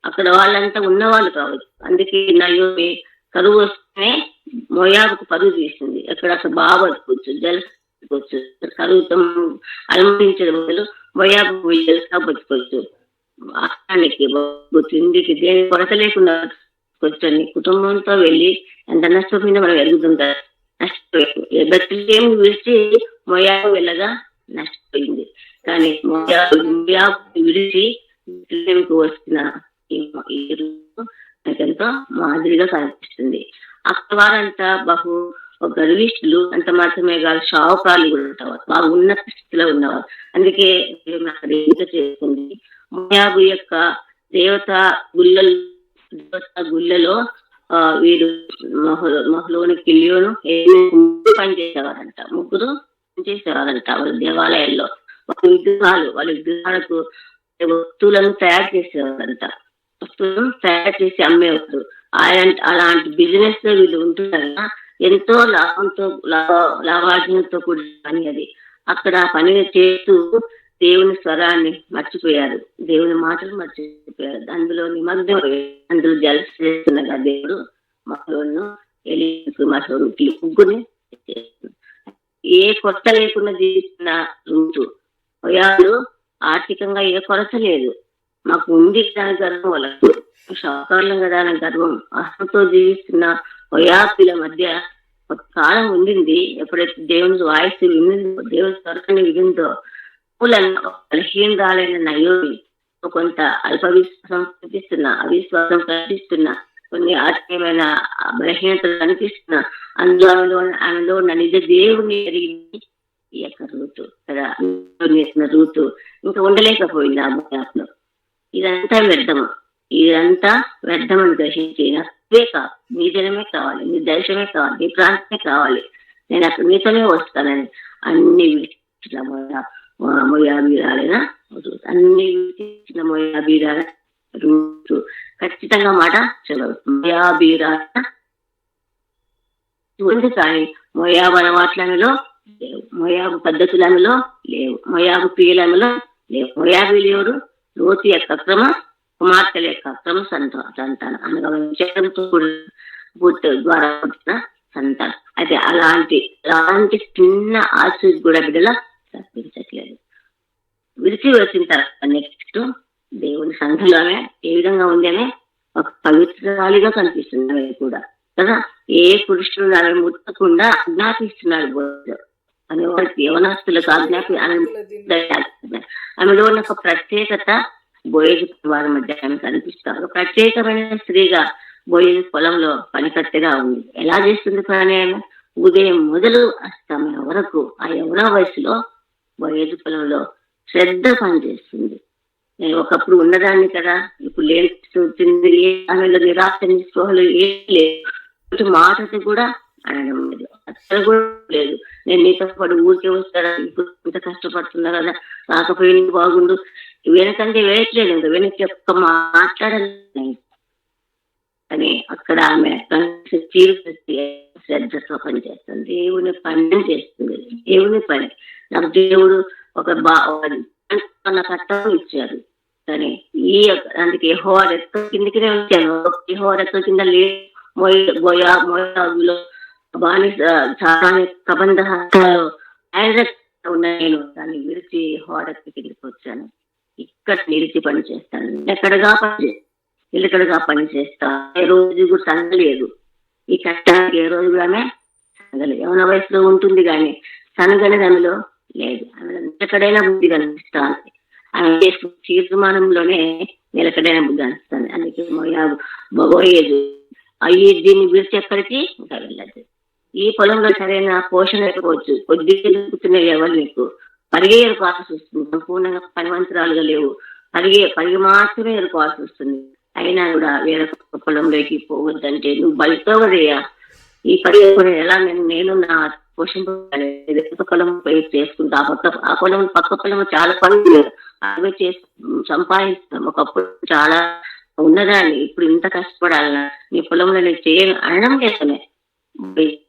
అక్కడ వాళ్ళంతా ఉన్నవాళ్ళు కావచ్చు. అందుకే నయోమి కరువు వస్తేనే మొయాబుకు పరువు తీసింది. ఎక్కడ అసలు బాగా బతుకోవచ్చు, జలసుకోవచ్చు. కరువుతో అనుమతించే బదులు మొయాబు జలసా బతుకోవచ్చు. ఆహారానికి, తిండికి, దేని కొరత లేకుండా కూర్చొని కుటుంబంతో వెళ్ళి ఎంత నష్టపోయిందో మనం ఎరుగుతుంటారు. నష్టపోయింది. బెత్లెహేము విడిచి మొయాబు వెళ్ళగా నష్టపోయింది. కానీ మొయాబు విడిచి బెత్లెహేముకు వస్తున్న ఈ రోజు నాకెంతో మాదిరిగా కనిపిస్తుంది. అక్కడ వారంతా బహు గర్విష్ఠులు. అంత మాత్రమే కాదు, షావుకారులు కూడా ఉంటారు, బాగా ఉన్నత స్థితిలో ఉన్నవారు. అందుకే అక్కడ ఏం చేసుకుంది, మొయాబు యొక్క దేవతా గుళ్ళలో వీరు మహలోను, కిలియోను పనిచేసేవారంట. ముగ్గురు పనిచేసేవారంట వాళ్ళ దేవాలయాల్లో. వాళ్ళ విగ్రహాలకు వస్తువులను తయారు చేసేవారంట. వస్తువులను తయారు చేసి అమ్మేవారు. అలాంటి బిజినెస్ లో వీళ్ళు ఉంటున్నారు. ఎంతో లాభార్జనతో కూడిన పని అది. అక్కడ పని చేస్తూ దేవుని స్వరాన్ని మర్చిపోయారు, దేవుని మాటలు మర్చిపోయారు. అందులో నిమగ్నం, అందులో జలస చేస్తున్నగా దేవుడు మహలోను, మహలోను ముగ్గురిని ఏ కొరత లేకుండా జీవిస్తున్న రూతు. మొయాబు ఆర్థికంగా ఏ కొరత లేదు, మాకు ఉంది దాని గర్వం, వాళ్ళకు షాకారులం కదా అనే గర్వం. అహంతో జీవిస్తున్న మొయాబీల మధ్య ఒక కాలం ఉండింది. ఎప్పుడైతే దేవుని వాయిస్ వినిందో, దేవుని స్వరాన్ని వినిందో, బలహీనరాలైన నయోమి కొంత అవిశ్వాసం కనిపిస్తున్న కొన్ని ఆత్మీయమైన బలహీనతలు కనిపిస్తున్న ఆమెలో ఉన్న నిజ దేవుని ఎరిగి ఈ యొక్క రూతు కదా, రూతు ఇంకా ఉండలేకపోయింది ఆ భయాలో. ఇదంతా వ్యర్థమని గ్రహించి నాకే కాదు, నీ జనమే కావాలి, నీ దేశమే కావాలి, నీ ప్రాంతమే కావాలి, నేను అక్కడ నీతోనే వస్తానని అన్ని విడిచిన మొయాబీరాలైన రూతు, అన్ని విడిచిన మొయాబీరాల రూతు ఖచ్చితంగా మాట చదవచ్చు. మొయాబీరాల ఉంది, కానీ మొయాబు అలవాట్లలో లేవు, మొయాబు పద్ధతులలో లేవు, మొయాబు క్రియలలో లేవు. మొయాబీలు ఎవరు? రూతు యొక్క అక్రమ కుమార్తెల యొక్క అక్రమ సంతానం అనగా ద్వారా పుట్టిన సంతానం. అయితే అలాంటి చిన్న ఆశీస్ కూడా బిడ్డల తప్పించట్లేదు. విడిచి వచ్చిన తర్వాత నెక్స్ట్ దేవుని సంఘంలోనే ఏ విధంగా ఉంది అనే ఒక పవిత్రాలుగా కనిపిస్తుంది కూడా కదా. ఏ పురుషుడు ఆమె ముట్టకుండా ఆజ్ఞాపిస్తున్నాడు అని వారికి యవనస్తులకు ఆమెలో ఉన్న ఒక ప్రత్యేకత బోయేజు వారి మధ్య ఆమె కనిపిస్తారు. ప్రత్యేకమైన స్త్రీగా బోయేజు పొలంలో పనికత్తెగా ఉంది. ఎలా చేస్తుంది పని? ఆమె ఉదయం మొదలు అస్తమయం వరకు ఆ యవన వయసులో బోయేజు పొలంలో శ్రద్ధ పనిచేస్తుంది. నేను ఒకప్పుడు ఉన్నదాన్ని కదా, ఇప్పుడు లేని ఆమెలో నిరాశ నిస్పృహలు ఏం లేదు, మాటది కూడా అనడం లేదు. అక్కడ కూడా లేదు. నేను నీతో పాటు ఊరికే వస్తారా, ఇప్పుడు ఇంత కష్టపడుతున్నా కదా, రాకపోయింది బాగుండు, వెనకంటే వేయట్లేదు, ఇంకా వెనక్కి ఒక్క మాట్లాడాలి అని. అక్కడ ఆమె శ్రద్ధతో పని చేస్తుంది, దేవుని పని చేస్తుంది. దేవుని పని నాకు దేవుడు ఒక కట్టం ఇచ్చారు. కానీ అందుకే యెహోవా రెక్కల కిందకినే వచ్చాను. యెహోవా రెక్కల కింద మోయాబులో బానిస కబంధ హస్తాలు ఆయన ఉన్న నేను దాన్ని విడిచి యెహోవా రెక్కల కిందకి వచ్చాను. ఇక్కడ నిలిచి పని చేస్తాను, ఎక్కడగా పని చేస్తా. ఏ రోజు కూడా సంగలేదు, ఈ కష్టానికి ఏ రోజు కూడా ఆమె సంగలేదు. యవన వయసులో ఉంటుంది కానీ సనగని దానిలో లేదు. ఆమె ఎక్కడైనా బుద్ధి కనిపిస్తాను, ఆమె తీర్మానంలోనే నిలకడైన బుద్ధి అనిపిస్తుంది. అందుకే పోయేది అయ్యి దీన్ని విడిచి ఎక్కడికి ఇంకా వెళ్ళదు. ఈ పొలంలో సరైన పోషణ లేకపోవచ్చు, కొద్దిగా దొరుకుతున్నాయి ఎవరు నీకు పరిగే ఎరుకోవాల్సి వస్తుంది. సంపూర్ణంగా పనివంతరాలుగా లేవు, పరిగి మాత్రమే ఎరుకోవాల్సి వస్తుంది. అయినా కూడా వేరే పొలంలోకి పోవద్దంటే నువ్వు బయటోదయ్యా. ఈ పరిగెత్తుకుని ఎలా నేను నా పోషించాలి, పొలం పోయి చేసుకుంటా. ఆ పొలం పక్క పొలం చాలా పనులు అవి చేసి సంపాదిస్తున్నాం. ఒకప్పుడు చాలా ఉన్నదాన్ని, ఇప్పుడు ఇంత కష్టపడాలన్నా నీ పొలంలో నేను చేయను అనడం లేకనే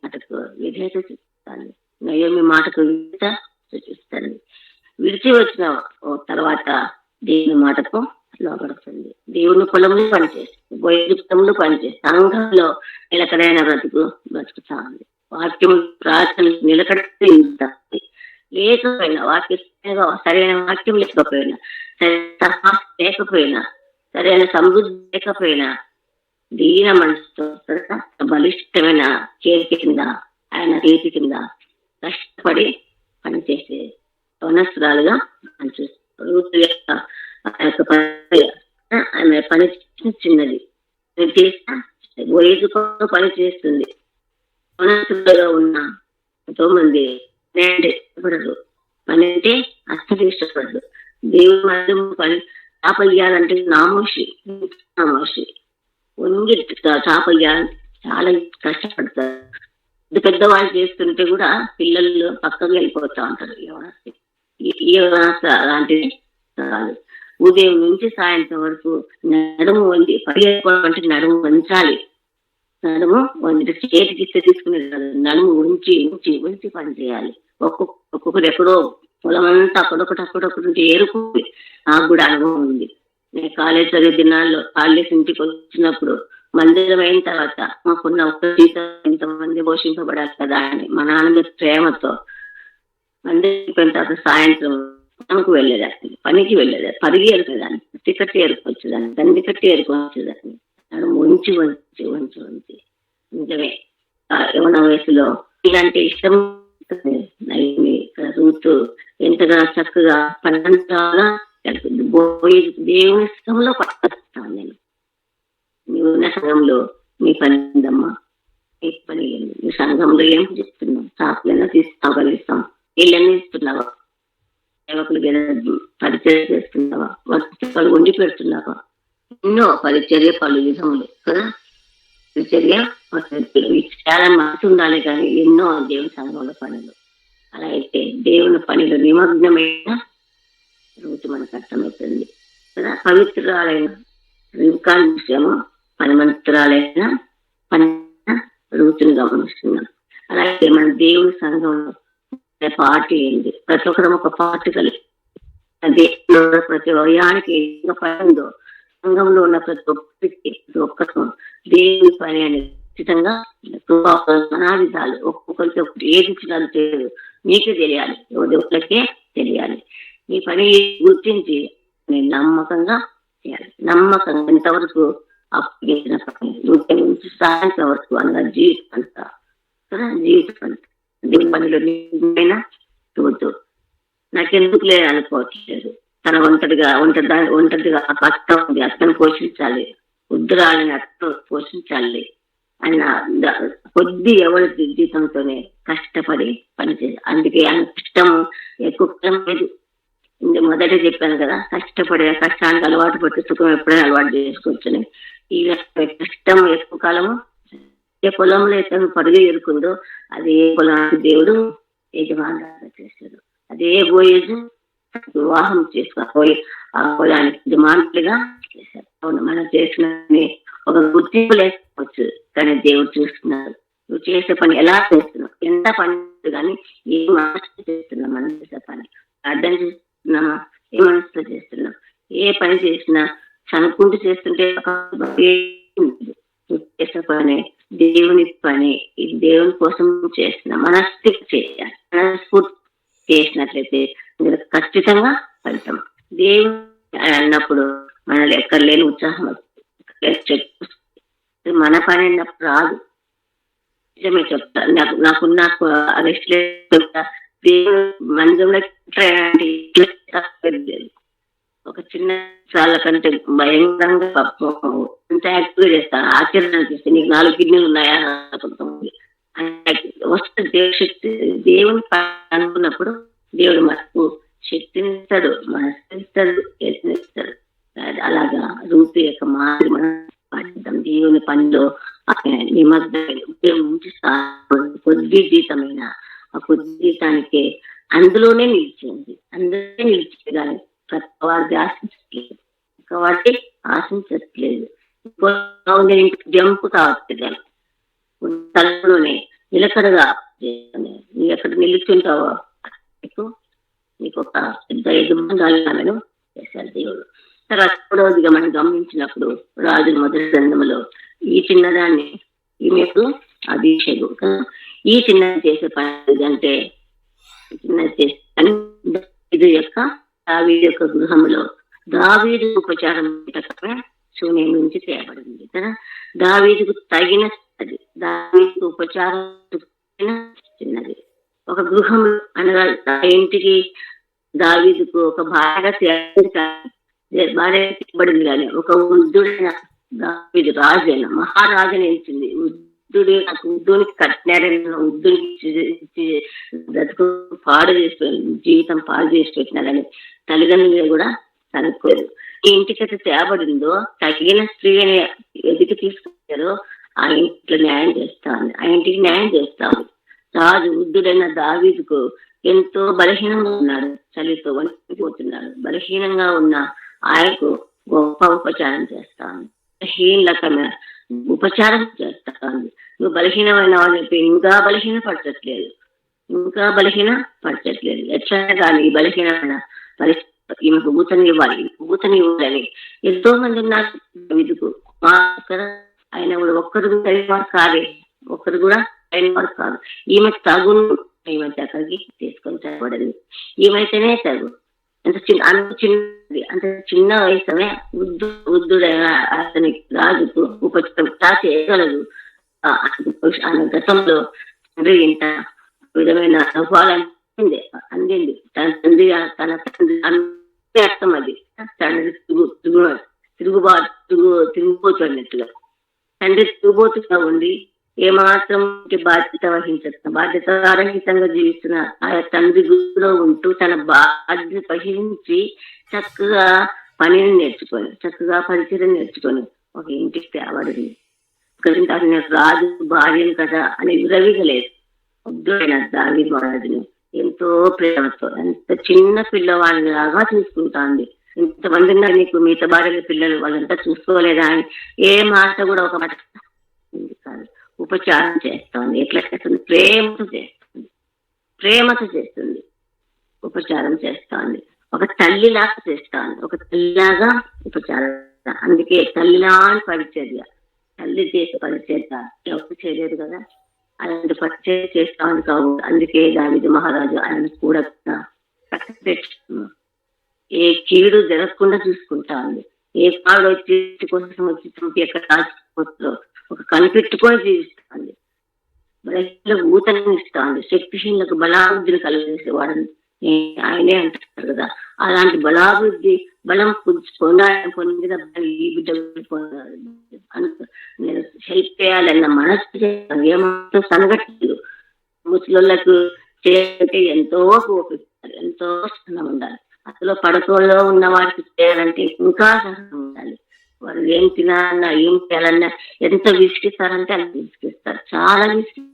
మాటకు విధేయత చూపిస్తాను, నయోమి మాటకు విధేయత సూచిస్తాను. విడిచి వచ్చిన తర్వాత దేవుని మాటకు లోపడుతుంది. దేవుని పొలంలో పనిచేస్తుంది, పొలంలో పనిచేస్తుంది. సంఘంలో నిలకడైన బ్రతుకుతా ఉంది. వాక్యం ప్రార్థన నిలకడ లేకపోయినా, సరైన వాక్యం లేకపోయినా, లేకపోయినా, సరైన సమృద్ధి లేకపోయినా, దీన మనసుతో బలిష్టమైన చేతి కింద ఆయన చేతి కింద కష్టపడి పనిచేసే వనస్త్రాలుగా పనిచేస్తారు. ఆమె పని చిన్నది వయసుతో పని చేస్తుంది. వనస్త్రులుగా ఉన్న ఎంతో మంది ఇష్టపడరు, పని అంటే అస్సలు ఇష్టపడరు. దేవుని మధ్య పని చాపయ్యాలంటే నామోషి వంగి చాపయ్యాలంటే చాలా కష్టపడతారు. పెద్దవాళ్ళు చేస్తుంటే కూడా పిల్లలు పక్కకు వెళ్ళిపోతా ఉంటారు. అలాంటిది కాదు. ఉదయం నుంచి సాయంత్రం వరకు నడుము వండి పరిగెత్తుకోవడం అంటే నడుము వంచాలి. నడుము వండి చేతికి తీసుకునేది కాదు, నడుము ఉంచి ఉంచి ఉంచి పని చేయాలి. ఒక్కొక్కరు ఎక్కడో పొలమంతా అక్కడొకటి ఏరుకుంది. నాకు కూడా అనుభవం ఉంది. నేను కాలేజ్ చదివే దినాల్లో కాలేజ్ ఇంటికి వచ్చినప్పుడు మందిరం అయిన తర్వాత మాకున్న ఒక్క జీతం ఇంతమంది పోషింపబడాలి కదా అని మా నాన్న ప్రేమతో మందిరం పోయిన తర్వాత సాయంత్రం పనికి వెళ్ళేదాన్ని, పనికి వెళ్ళేదాన్ని, పరిగి వెళ్ళేదాన్ని, టికెట్ ఏరుకొచ్చేదాన్ని, దండి కట్టి ఏరుకొచ్చేదాన్ని. ఉంచి వంచి వంచి వంచి నిజమే యవన వయసులో ఇలాంటి ఇష్టం రూతు ఎంతగా చక్కగా పన్నంతగా దేవుని ఇష్టంలో పట్టుకొస్తాను. నేను నీవున్న సంఘంలో నీ పని ఉందమ్మా, నీ పని నీ సంఘంలో ఏం చెప్తున్నావు? చాకులైనా తీసుకోగలుగుతాం, ఇళ్ళని ఇస్తున్నావా, సేవకులు పరిచర్య చేస్తున్నావా, వర్తలు వండి పెడుతున్నావా? ఎన్నో పరిచర్య పలు విధములు కదా. పరిచర్య చాలా మనసు ఉండాలి కానీ ఎన్నో దేవుని సంఘంలో పనులు. అలా అయితే దేవుని పనిలో నిమగ్నమైన రూతు మనకు అర్థమవుతుంది కదా. పవిత్రాలైన విషయము పనిమంతురాలైన పని రూతుని గమనిస్తున్నాం. అలాగే మన దేవుని సంఘంలో పార్టీ ఏంటి, ప్రతి ఒక్కరం ఒక పార్టీ కలిగి దేవుడు ప్రతి వయానికి పనిందో సంఘంలో ఉన్న ప్రతి ఒక్కరికి ప్రతి ఒక్కరు దేవుని పని అనేది ఖచ్చితంగా అనాదిదాలు ఒక్కొక్కరికి ఒకటి ఏది ఇచ్చినారు తెలియదు, నీకే తెలియాలి, ఒకరికే తెలియాలి. నీ పని గుర్తించి నేను నమ్మకంగా చేయాలి. నమ్మకంగా ఎంతవరకు అప్పగించిన పని నుంచి సాయంత్రం వరకు అనగా జీవితం అంతా కదా. జీవితం అంతా దేవుని పనిలో నిజమైన చూద్దు. నాకెందుకు లేదు అనుకోవట్లేదు. తన ఒంటరిగా అత్త ఉంది, అత్తను పోషించాలి, ఉద్రాలని అత్త పోషించాలి ఆయన కొద్ది ఎవరి జీవితంతోనే కష్టపడి పనిచేయాలి. అందుకే ఆయన కష్టం ఎక్కువ కష్టం లేదు. మొదట చెప్పాను కదా, కష్టానికి అలవాటు పట్టి సుఖం ఎప్పుడైనా అలవాటు చేసుకోవచ్చని. ఈ కష్టం ఎక్కువ కాలము ఏ పొలంలో అయితే పరుగు ఎరుకుందో అదే పొలానికి దేవుడు యజమానురాగా చేస్తాడు. అదే బోయేజు వివాహం చేసుకోబోయి ఆ పొలానికి యజమానులుగా చేశారు. అవును, మనం చేసిన ఒక గుర్తింపు లేకపోవచ్చు, కానీ దేవుడు చూస్తున్నారు. నువ్వు చేసే పని ఎలా చేస్తున్నావు, ఎంత పని కానీ ఏ మనసుతో చేస్తున్నావు, మనం చేసే పని అర్థం చేస్తున్నామా, ఏ మనసుతో చేస్తున్నావు. ఏ పని చేసినా చనుకుంటూ చేస్తుంటే నువ్వు చేసే పని దేవుని పని, ఇది దేవుని కోసం చేస్తున్నా మనస్ఫూర్తి చేయాలి. మనస్ఫూర్తి చేసినట్లయితే ఖచ్చితంగా ఫలితం. దేవుని అన్నప్పుడు మనలో ఎక్కడ లేని ఉత్సాహం మన పని అన్నప్పుడు రాదు. నిజమే చెప్తా, నాకున్న రెస్ట్ చెప్తా. దేవుడు మందిరంలో ఒక చిన్న చాలా కంటే భయంకరంగా ఎంత యాక్టివ్గా చేస్తాను. ఆచరణ చేస్తే నీకు 4 కిడ్నీలు ఉన్నాయా వస్తే శక్తి దేవుని అనుకున్నప్పుడు దేవుడు మనకు శక్తిని ఇస్తాడు, మనస్సునిస్తాడు, యత్నిస్తాడు. అలాగా రూపి యొక్క మాదిరి మనం పాటిద్దాం. దేవుని పనిలో నిమగ్నమైన కొద్ది జీతమైన ఆ కొద్ది జీతానికి అందులోనే నిలిచింది, అందులోనే నిలిచింది. కానీ వాడికి ఆశించట్లేదు, వాడికి ఆశించట్లేదు. జంపు కావచ్చు తలలోనే నిలకడగా నువ్వు ఎక్కడ నిలుచుంటావో నీకు ఒక పెద్ద యజమానురాలను చేశారు దేవుడు. తర్వాత 3వదిగా మనం గమనించినప్పుడు రాజుల మొదటి గ్రంథంలో ఈ చిన్నదాన్ని ఈమెకు అభిషేకం, ఈ చిన్నది చేసే పని అంటే చిన్నది చేసే దావీదు యొక్క గృహంలో దావీదు ఉపచారం శూన్యం నుంచి తేబడింది కదా. దావీదుకు తగిన దావీదుకు ఉపచారం చిన్నది. ఒక గృహంలో అనగా ఇంటికి దావీదుకు ఒక భార్యగా భార్య తీయబడింది. కానీ ఒక వృద్ధుడైన దావీదు రాజైన మహారాజుని ఇచ్చింది. వృద్ధునికి కట్టినారని వృద్ధునికి బ్రతుకు పాడు చేసి జీవితం పాడు చేసి పెట్టినారని తల్లిదండ్రులు కూడా కనుక్కోరు. ఈ ఇంటికైతే తేబడిందో తగిన స్త్రీని ఎదుటి తీసుకొచ్చారో ఆ ఇంట్లో న్యాయం చేస్తా ఉంది, ఆ ఇంటికి న్యాయం చేస్తా ఉంది. రాజు వృద్ధుడైన దావీదుకు ఎంతో బలహీనంగా ఉన్నాడు, చలితో వణికిపోతున్నాడు. బలహీనంగా ఉన్న ఆయనకు గొప్ప ఉపచారం చేస్తా ఉంది, బలహీనకమైన ఉపచారం చేస్తా ఉంది. నువ్వు బలహీనమైన వాళ్ళని ఇంకా బలహీనపరచట్లేదు, ఇంకా బలహీనపరచట్లేదు. ఎట్లా కానీ ఈ బలహీనమైన ఈమెకు ఊతనివ్వాలని ఎంతో మంది ఉన్నారు. వీధుకు ఆయన కూడా ఒక్కరు కూడా అయినవారు కాదు. ఈమె తగును ఏమైతే అక్కడికి తీసుకొని తగ్గబడింది. ఈమైతేనే తగు. అంత చిన్న వయసునే వృద్ధుడైన అతని రాజుకు ఉపచారం చేయగలదు. ఆయన గతంలో తండ్రి ఇంత విధమైన అనుభవాలు అందింది. తన తండ్రి అర్థం అది తండ్రి తిరుగుబోతున్నట్టుగా తండ్రి తిరుగుబోతుగా ఉండి ఏమాత్రం బాధ్యతారహితంగా జీవిస్తున్న ఆయా తండ్రి గుడిలో ఉంటూ తన బాధ్యత వహించి చక్కగా పనిని నేర్చుకొని, చక్కగా పరిచయం నేర్చుకొని ఒక ఇంటికి తేవడింది. రాజు భార్యను కదా అని విరవిగలేదు. వృద్ధుడైన దావీదు మహారాజుని ఎంతో ప్రేమతో ఎంత చిన్న పిల్లవాడిని లాగా చూసుకుంటాంది. ఇంతమంది నీకు మిగతా భార్యల పిల్లలు వాళ్ళంతా చూసుకోలేదా అని ఏ మాట కూడా ఒక మాట కాదు. ఉపచారం చేస్తుంది. ఎట్లా చేస్తుంది? ప్రేమతో చేస్తుంది. ఉపచారం చేస్తుంది. ఒక తల్లిలాగా చేస్తాను, ఒక తల్లిలాగా ఉపచారం. అందుకే తల్లిలా అని పరిచర్య, తల్లి చేసే పరిచర్య ఎవరు చేయలేదు కదా. అలాంటి పరిచర్య చేస్తామని కావు. అందుకే దావీదు మహారాజు ఆయన కూడా ఏ కీడు జరగకుండా చూసుకుంటా ఉంది. ఏ పాడు వచ్చి కోసం వచ్చి చంపి ఎక్కడ రాజులో ఒక కనిపెట్టుకొని జీవిస్తుంది. బలహీనలకు ఊతని ఇస్తుంది, శక్తిహీనులకు బలాభివృద్ధిని కలిగేసేవాడని ఆయనే అంటారు కదా. అలాంటి బలాభివృద్ధి బలం పొందిన ఈ బిడ్డ నేను హెల్ప్ చేయాలన్న మనసు ఏమాత్రం సనగట్లేదు. ముసలిళ్ళకు చేయాలంటే ఎంతో కోపిస్తారు, ఎంతో సహనం ఉండాలి. అసలు పడకలో ఉన్న వారికి చేయాలంటే ఇంకా సహనం ఉండాలి. వాళ్ళు ఏం తినాలన్నా ఏం చేయాలన్నా ఎంత విసిగిస్తారంటే అలా విసిగిస్తారు, చాలా విసిగి.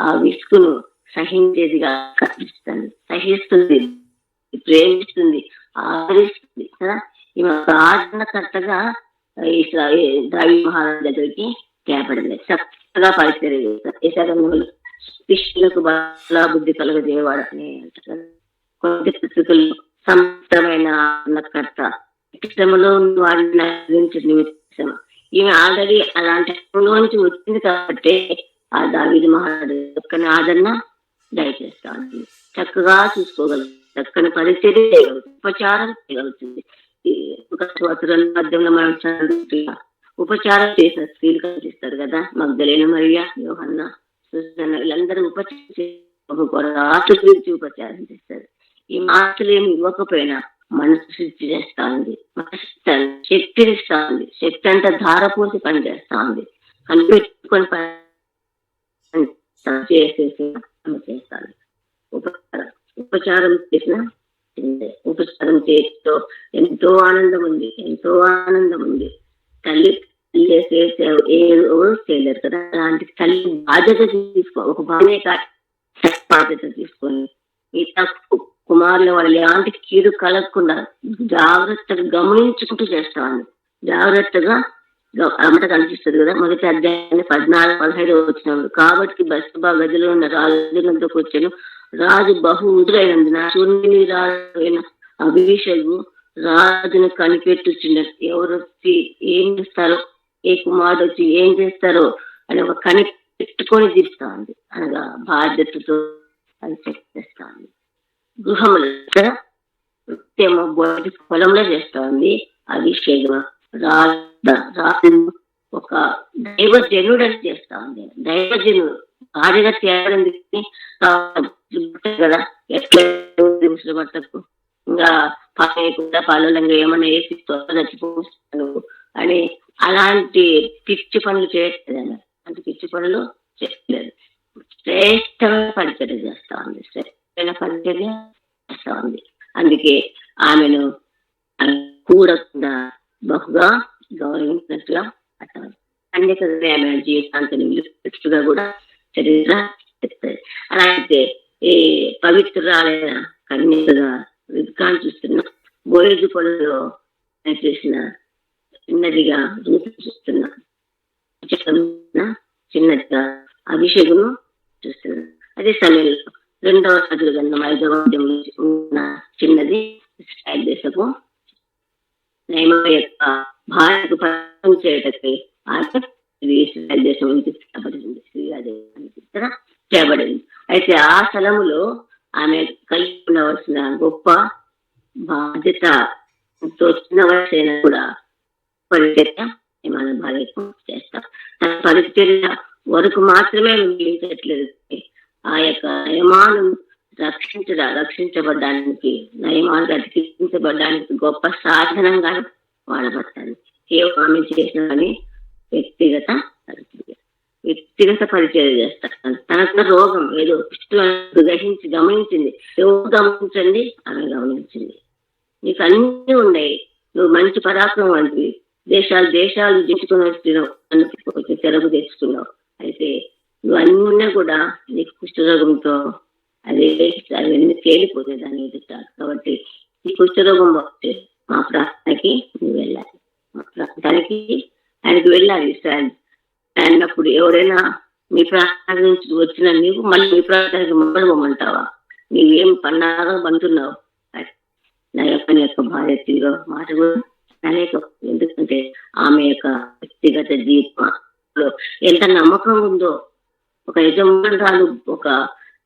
ఆ విసుగును సహించేదిగా కనిపిస్తుంది, సహిస్తుంది, ప్రేమిస్తుంది, ఆదరిస్తుంది కదా. ఈమె ఒక ఆదరణకర్తగా దావీదు మహారాజు దగ్గరికి తేపడింది. చక్కగా పరిచయం చేశారు. శిష్యులకు బల బుద్ధి కలగజేవాడు అని అంటారు. కొన్ని పరిస్థితుల్లో సమస్తమైన ఆదరణకర్త, శ్రమలో వాడిని నిమిత్తం. ఈమె ఆల్రెడీ అలాంటి నుంచి వచ్చింది కాబట్టి ఆ దావీదు మహారాజు చక్కని ఆదరణ దయచేస్తాను. చక్కగా చూసుకోగలదు, చక్కని పరిచయం చేయగలుగుతుంది, ఉపచారం చేయగలుగుతుంది. మధ్యంలో మనం ఉపచారం చేసిన స్త్రీలు కనిపిస్తారు కదా, మగ్దలేన మరియా, యోహన్నా, సుసన్న, వీళ్ళందరూ గురించి ఉపచారం చేస్తారు. ఈ మాటలు ఏమి ఇవ్వకపోయినా మనసు శుద్ధి చేస్తా ఉంది, శక్తిని ఇస్తా ఉంది. శక్తి అంతా ధారపోసి పనిచేస్తా ఉంది. కనిపెట్టుకొని చేస్తాను. ఉపచారం చేసిన ఉపచారం చేస్తూ ఎంతో ఆనందం ఉంది, ఎంతో ఆనందం ఉంది. తల్లి ఎవరు చేయలేరు కదా, అలాంటి తల్లి బాధ్యత తీసుకో, ఒక బాధ్యత తీసుకొని మిగతా కుమారుల వాళ్ళు ఎలాంటి కీడు కలగకుండా జాగ్రత్తగా గమనించుకుంటూ చేస్తాను. జాగ్రత్తగా అమ్మట కనిపిస్తుంది కదా, మొదటి అధ్యాయాన్ని 14-15 వచ్చినాడు. కాబట్టి బస్బా గదిలో ఉన్న రాజునందుకు వచ్చాను. రాజు బహు ఉదురైనందున సూర్యుని రాజైన అభిషేకు రాజును కనిపెట్టుచున్నారు. ఎవరు వచ్చి ఏం చేస్తారో, ఏ కుమారుడు వచ్చి ఏం చేస్తారో అని ఒక కనిపెట్టుకొని తీరుస్తా ఉంది. అనగా బాధ్యతతో అది చేస్తా ఉంది. గృహంలో పొలంలో చేస్తా ఉంది అభిషేకం. రాజు ఒక దైవజనుడు అని చేస్తా ఉంది. దైవజనుడు భార్యగా తేవడం కదా, ఎట్లా భర్తకు ఇంకా పాలేకుండా పాలలంగా ఏమన్నా వేసి చచ్చిపోతాను అని అలాంటి పిచ్చి పనులు చేయట్లేదు. అలాంటి పిచ్చి పనులు చేయలేదు. శ్రేష్టమైన పరిచర్య చేస్తా ఉంది, శ్రేష్టమైన పరిచర్య చేస్తా ఉంది. అందుకే ఆమెను కూడకుండా బహుగా గౌరవించినట్టుగా అర్థం. కన్యక ఆమె జీవితాంతగా కూడా చరిత్ర చెప్తాయి. అలాగే ఈ పవిత్రురాలైన కన్యకగా రిబ్కాను చూస్తున్నా, బోయజు పొలంలో చేసిన చిన్నదిగా రూపు చూస్తున్నా, చిన్నదిగా అభిషేకము చూస్తున్నా. అదే సమయంలో 2వ రాజుల గ్రంథం 5వ అధ్యాయంలో ఉన్న చిన్నది ఇశ్రాయేలు దేశపు నయమాను యొక్క భార్యకు పరిచయం చేయటకి ఇశ్రాయేలు దేశం నుంచి చేయబడింది, చేయబడింది. అయితే ఆ స్థలములో ఆమె కలిగి ఉండవలసిన గొప్ప బాధ్యతతో చిన్న వయసైనా కూడా పరిచర్య మన భార్యకు చేస్తాం. తన పరిచర్య వరకు మాత్రమే మిగిలించట్లేదు. ఆ యొక్క నయమాను రక్షించబడ్డానికి, నయమాను రక్షించబడ్డానికి గొప్ప సాధనంగా వాడబడతాను. కేవలం ఆమె చేసిన వ్యక్తిగత పరిచయం చేస్తాను. తనకున్న రోగం ఏదో గ్రహించి గమనించింది. ఎవరు గమనించండి, ఆమె గమనించింది. నీకు అన్నీ ఉన్నాయి, నువ్వు మంచి పరాక్రమం వంటివి, దేశాలు జయించుకుని వచ్చి తెరకు తెచ్చుకున్నావు. అయితే నువ్వు అన్నీ కూడా నీకు కుష్ఠరోగంతో అవన్నీ తేలిపోతాయి దాన్ని ఎదుగుతారు. కాబట్టి ఈ కుష్ఠరోగం వస్తే మా ప్రాంతానికి నువ్వు వెళ్ళాలి, మా ప్రాంతానికి ఆయనకు వెళ్ళాలి. ఇస్రాయేల్ అన్నప్పుడు ఎవరైనా మీ ప్రాంతం నుంచి వచ్చిన నీవు మళ్ళీ మీ ప్రాంతానికి మొదలుపోమంటావా? నీవేం పన్నాగా పంటున్నావు? నా యొక్క భార్య తీరో మాట కూడా అనేక. ఎందుకంటే ఆమె యొక్క వ్యక్తిగత జీవితంలో ఎంత నమ్మకం ఉందో, ఒక యజమానురాలు ఒక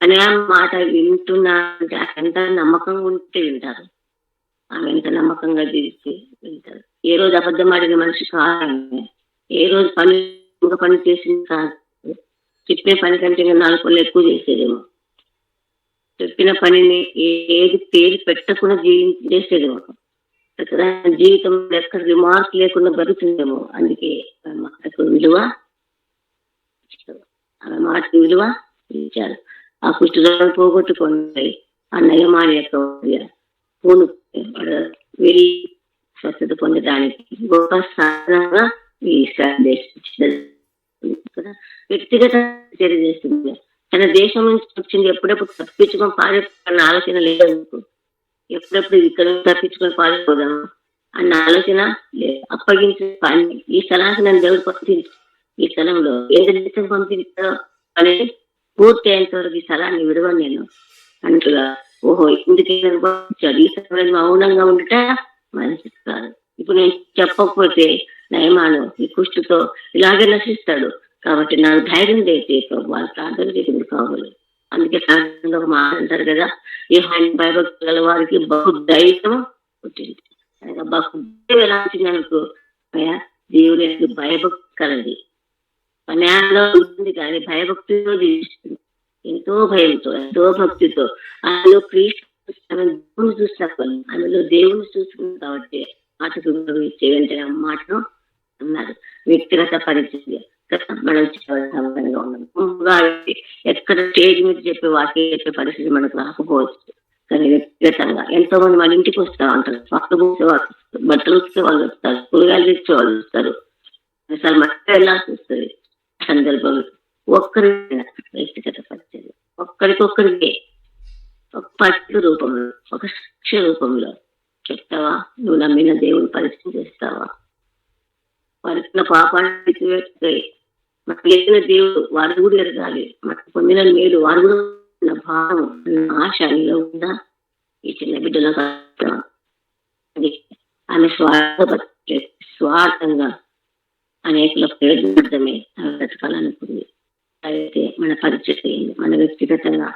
అనే మాట వింటున్నా అంటే ఎంత నమ్మకంగా ఉంటే వింటారు. ఆమె ఎంత నమ్మకంగా జీవిస్తే వింటారు. ఏ రోజు అబద్ధం ఆడిన మనిషి కాదు, ఏ రోజు పని చేసింది కాదు. చెప్పిన పని కంటే 4 పనులు ఎక్కువ చేసేదేమో, చెప్పిన పనిని ఏది పేరు పెట్టకుండా చేసేదేమో, జీవితంలో ఎక్కడ రిమార్క్ లేకుండా బతుకుతుందేమో. అందుకే మాటకు విలువ, ఆమె మాటకు విలువ ఇచ్చారు. ఆ కుష్ఠరోగం పోగొట్టుకోండి. ఆ నయమాని యొక్క పూను వెళ్ళి స్వస్థత పొందడానికి గొప్ప సాధనంగా ఈ దేశం వ్యక్తిగత చర్య చేస్తుంది. తన దేశం నుంచి వచ్చింది ఎప్పుడెప్పుడు తప్పించుకొని పారిపోవాలన్న ఆలోచన లేదు. ఎప్పుడెప్పుడు ఇక్కడ తప్పించుకొని పారిపోదాము అన్న ఆలోచన లేదు. అప్పగించిన పని ఈ స్థలానికి నన్ను దేవుడు పంపించి ఈ స్థలంలో ఏదో దేశం పంపించాడో అనేది పూర్తి అయ్యేంత వరకు ఈ స్థలాన్ని విడవను నేను అంటుగా. ఓహో ఇందుకే పంపించాడు, ఈ స్థలంలో మౌనంగా ఉండట మంచిది కాదు. ఇప్పుడు నేను చెప్పకపోతే నయమాను ఈ కుష్టుతో ఇలాగే నశిస్తాడు. కాబట్టి నాకు ధైర్యం చేసి వాళ్ళు ప్రార్థన చేయకుండా కావాలి. అందుకే ప్రార్థనలో ఒక మాట అంటారు కదా, ఈ భయభక్తి గల వారికి బహు ధైర్యం పుట్టింది. బహు ఎలా వచ్చింది అనుకో, దేవుడు భయభక్తి కలది పన్యాలో ఉంటుంది కానీ భయభక్తితో జీవిస్తుంది. ఎంతో భయంతో ఎంతో భక్తితో ఆమెలో క్రీస్తు దేవుని చూసినప్పుడు ఆమెలో దేవుని చూసుకుంది కాబట్టి మాటకు ఇచ్చే వెంటనే మాటను అన్నారు. వ్యక్తిగత పరిస్థితి మనం సమానంగా ఉన్నాం. ఎక్కడ స్టేజ్ మీద చెప్పే వాక్యం చెప్పే పరిస్థితి మనకు రాకపోవచ్చు, కానీ వ్యక్తిగతంగా ఎంతో మంది మన ఇంటికి వస్తా ఉంటారు. పక్కకు బట్టలు వస్తే వాళ్ళు వస్తారు, కూరగాయలు తెచ్చే వాళ్ళు వస్తారు. అసలు మట్టి వెళ్ళాల్సి వస్తుంది. సందర్భంలో ఒక్కరి వ్యక్తిగత పరిస్థితి ఒక్కరికొక్కరికి ఒక పరిస్థితి రూపంలో ఒక శిక్ష రూపంలో చెప్తావా? నువ్వు నమ్మిన దేవుని పరిస్థితి చేస్తావా? వారికి పాపాన్ని మనకు లేచిన దేవుడు వారు కూడా ఎరగాలి, మనకు పొందిన మేలు వారు కూడా భావం ఆశ నీలో ఉందా? ఈ చిన్న బిడ్డలో ఆమె స్వార్థంగా అనేకుల ప్రయోజనార్థమే బ్రతకాలనుకుంది. అయితే మన పరిచయం ఏంది? మన వ్యక్తిగతంగా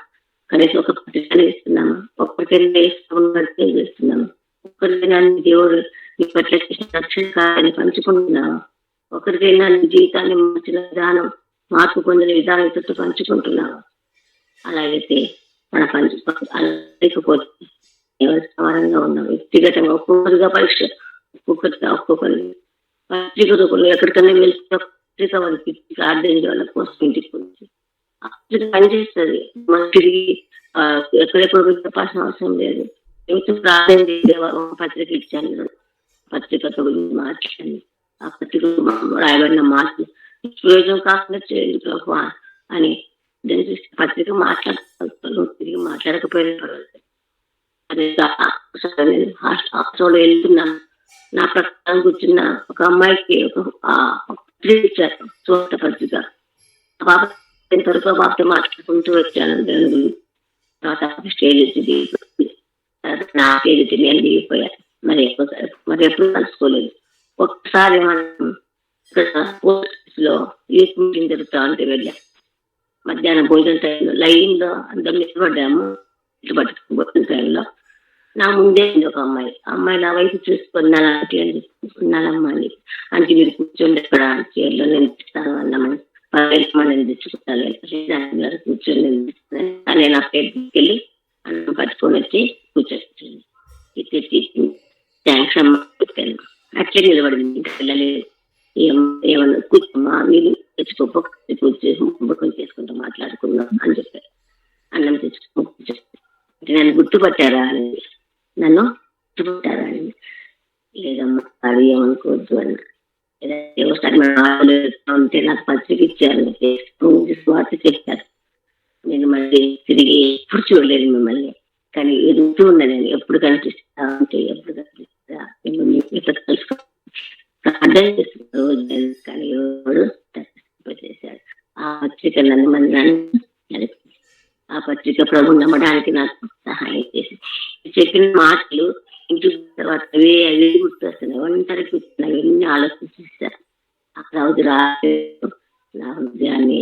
కనీసం ఒక పత్రికలు ఇస్తున్నాము, ఒక్కరికైనా చేస్తున్నాము, ఒక్కరికైనా దేవుడు నీ పట్ల రక్షణ కార్యాన్ని పంచుకుంటున్నావా? ఒకరికైనా నీ జీవితాన్ని మార్చిన విధానం, మార్పు పొందిన విధానం చుట్టూ పంచుకుంటున్నావా? అలాగైతే మన లేకపోతే ఎవరి సమానంగా ఉన్నాం. వ్యక్తిగతంగా ఒక్కొక్కరిగా పరీక్ష, ఒక్కొక్కరి పత్రిక రూపంలో ఎక్కడికన్నా వెళ్తే పత్రిక వాళ్ళకి ప్రార్థన వాళ్ళ కోసం ఇంటికి వచ్చి పత్రిక పనిచేస్తుంది. మనం తిరిగి ఎక్కడెక్కడ చెప్పాల్సిన అవసరం లేదు. ప్రార్థన చేసే పత్రిక ఇచ్చాను, పత్రికతో గురించి మాట్లాడి ఆ పత్రిక రాయబడిన మాటలు ప్రయోజనం కాకుండా చేయండి ప్రభు అని దాని చూసి పత్రిక మాట్లాడుతూ తిరిగి మాట్లాడకపోయినా అదే హాస్టల్ వెళ్తున్నాను. నా ప్రకారం కూర్చున్న ఒక అమ్మాయికి ఒక పత్రిక ఇచ్చారు, చోట పత్రిక. ఆ పాప ఎంతవరకు ఆ పాపతో మాట్లాడుకుంటూ వచ్చాను. తర్వాత స్టేజ్ దిగిపోయింది, నా స్టేజ్ నేను దిగిపోయాను. మరి ఎప్పుడు కలుసుకోలేదు. ఒక్కసారి మనం లో యూత్ మీటింగ్ జరుగుతా ఉంటే వెళ్ళాం. మధ్యాహ్నం భోజనం టైంలో లైన్ లో అందరం నిలబడ్డాము. ఇటు పట్టుకుని టైంలో నా ముందే ఒక అమ్మాయి నా వైపు చూసుకొని నాలాంటి అని చెప్పుకున్నానమ్మాయి అంటే మీరు కూర్చోండి ఎక్కడ చైర్లో నేను ఇస్తాను అన్నామని 10,000 మందిని తెచ్చుకుంటాను కూర్చొని కానీ నా పేరు తీసుకెళ్ళి అన్నం పట్టుకొని వచ్చి కూర్చొచ్చింది. తెచ్చి థ్యాంక్స్ అమ్మ చెప్పాను. అట్లే నిలబడింది, ఇంకా వెళ్ళలేదు. ఏమన్నా కూర్చోమ్మా మీరు తెచ్చుకో కూర్చొని చేసుకుంటూ మాట్లాడుకుందాం అని చెప్పారు. అన్నం తెచ్చుకో నన్ను గుర్తుపట్టారా అని, నన్ను గుర్తుపట్టారా అని. లేదమ్మా అది ఏమనుకోవద్దు అన్న. ఒకసారి ఉంటే నాకు పత్రిక ఇచ్చారు, స్వార్థ చెప్పారు. నేను మళ్ళీ తిరిగి ఎప్పుడు చూడలేదు మిమ్మల్ని, కానీ ఎదుగుతూ ఉన్నా నేను. ఎప్పుడు కనిపిస్తా ఉంటే ఎప్పుడు కనిపిస్తా తెలుసుకో అర్థం చేస్తున్నారు. కానీ ఎవరు చేశాడు ఆ పత్రిక నన్ను మందిరాన్ని నడిపి ఆ పత్రిక ప్రభు నమ్మడానికి నాకు సహాయం చేసి చెప్పిన మాటలు ఇంటి తర్వాత అవే గుర్తొస్తున్నాయి. ఒంటరి కూర్చున్నాయి, ఎన్ని ఆలోచించారు. అక్కడ అవుదు రాలేదు నా హృదయాన్ని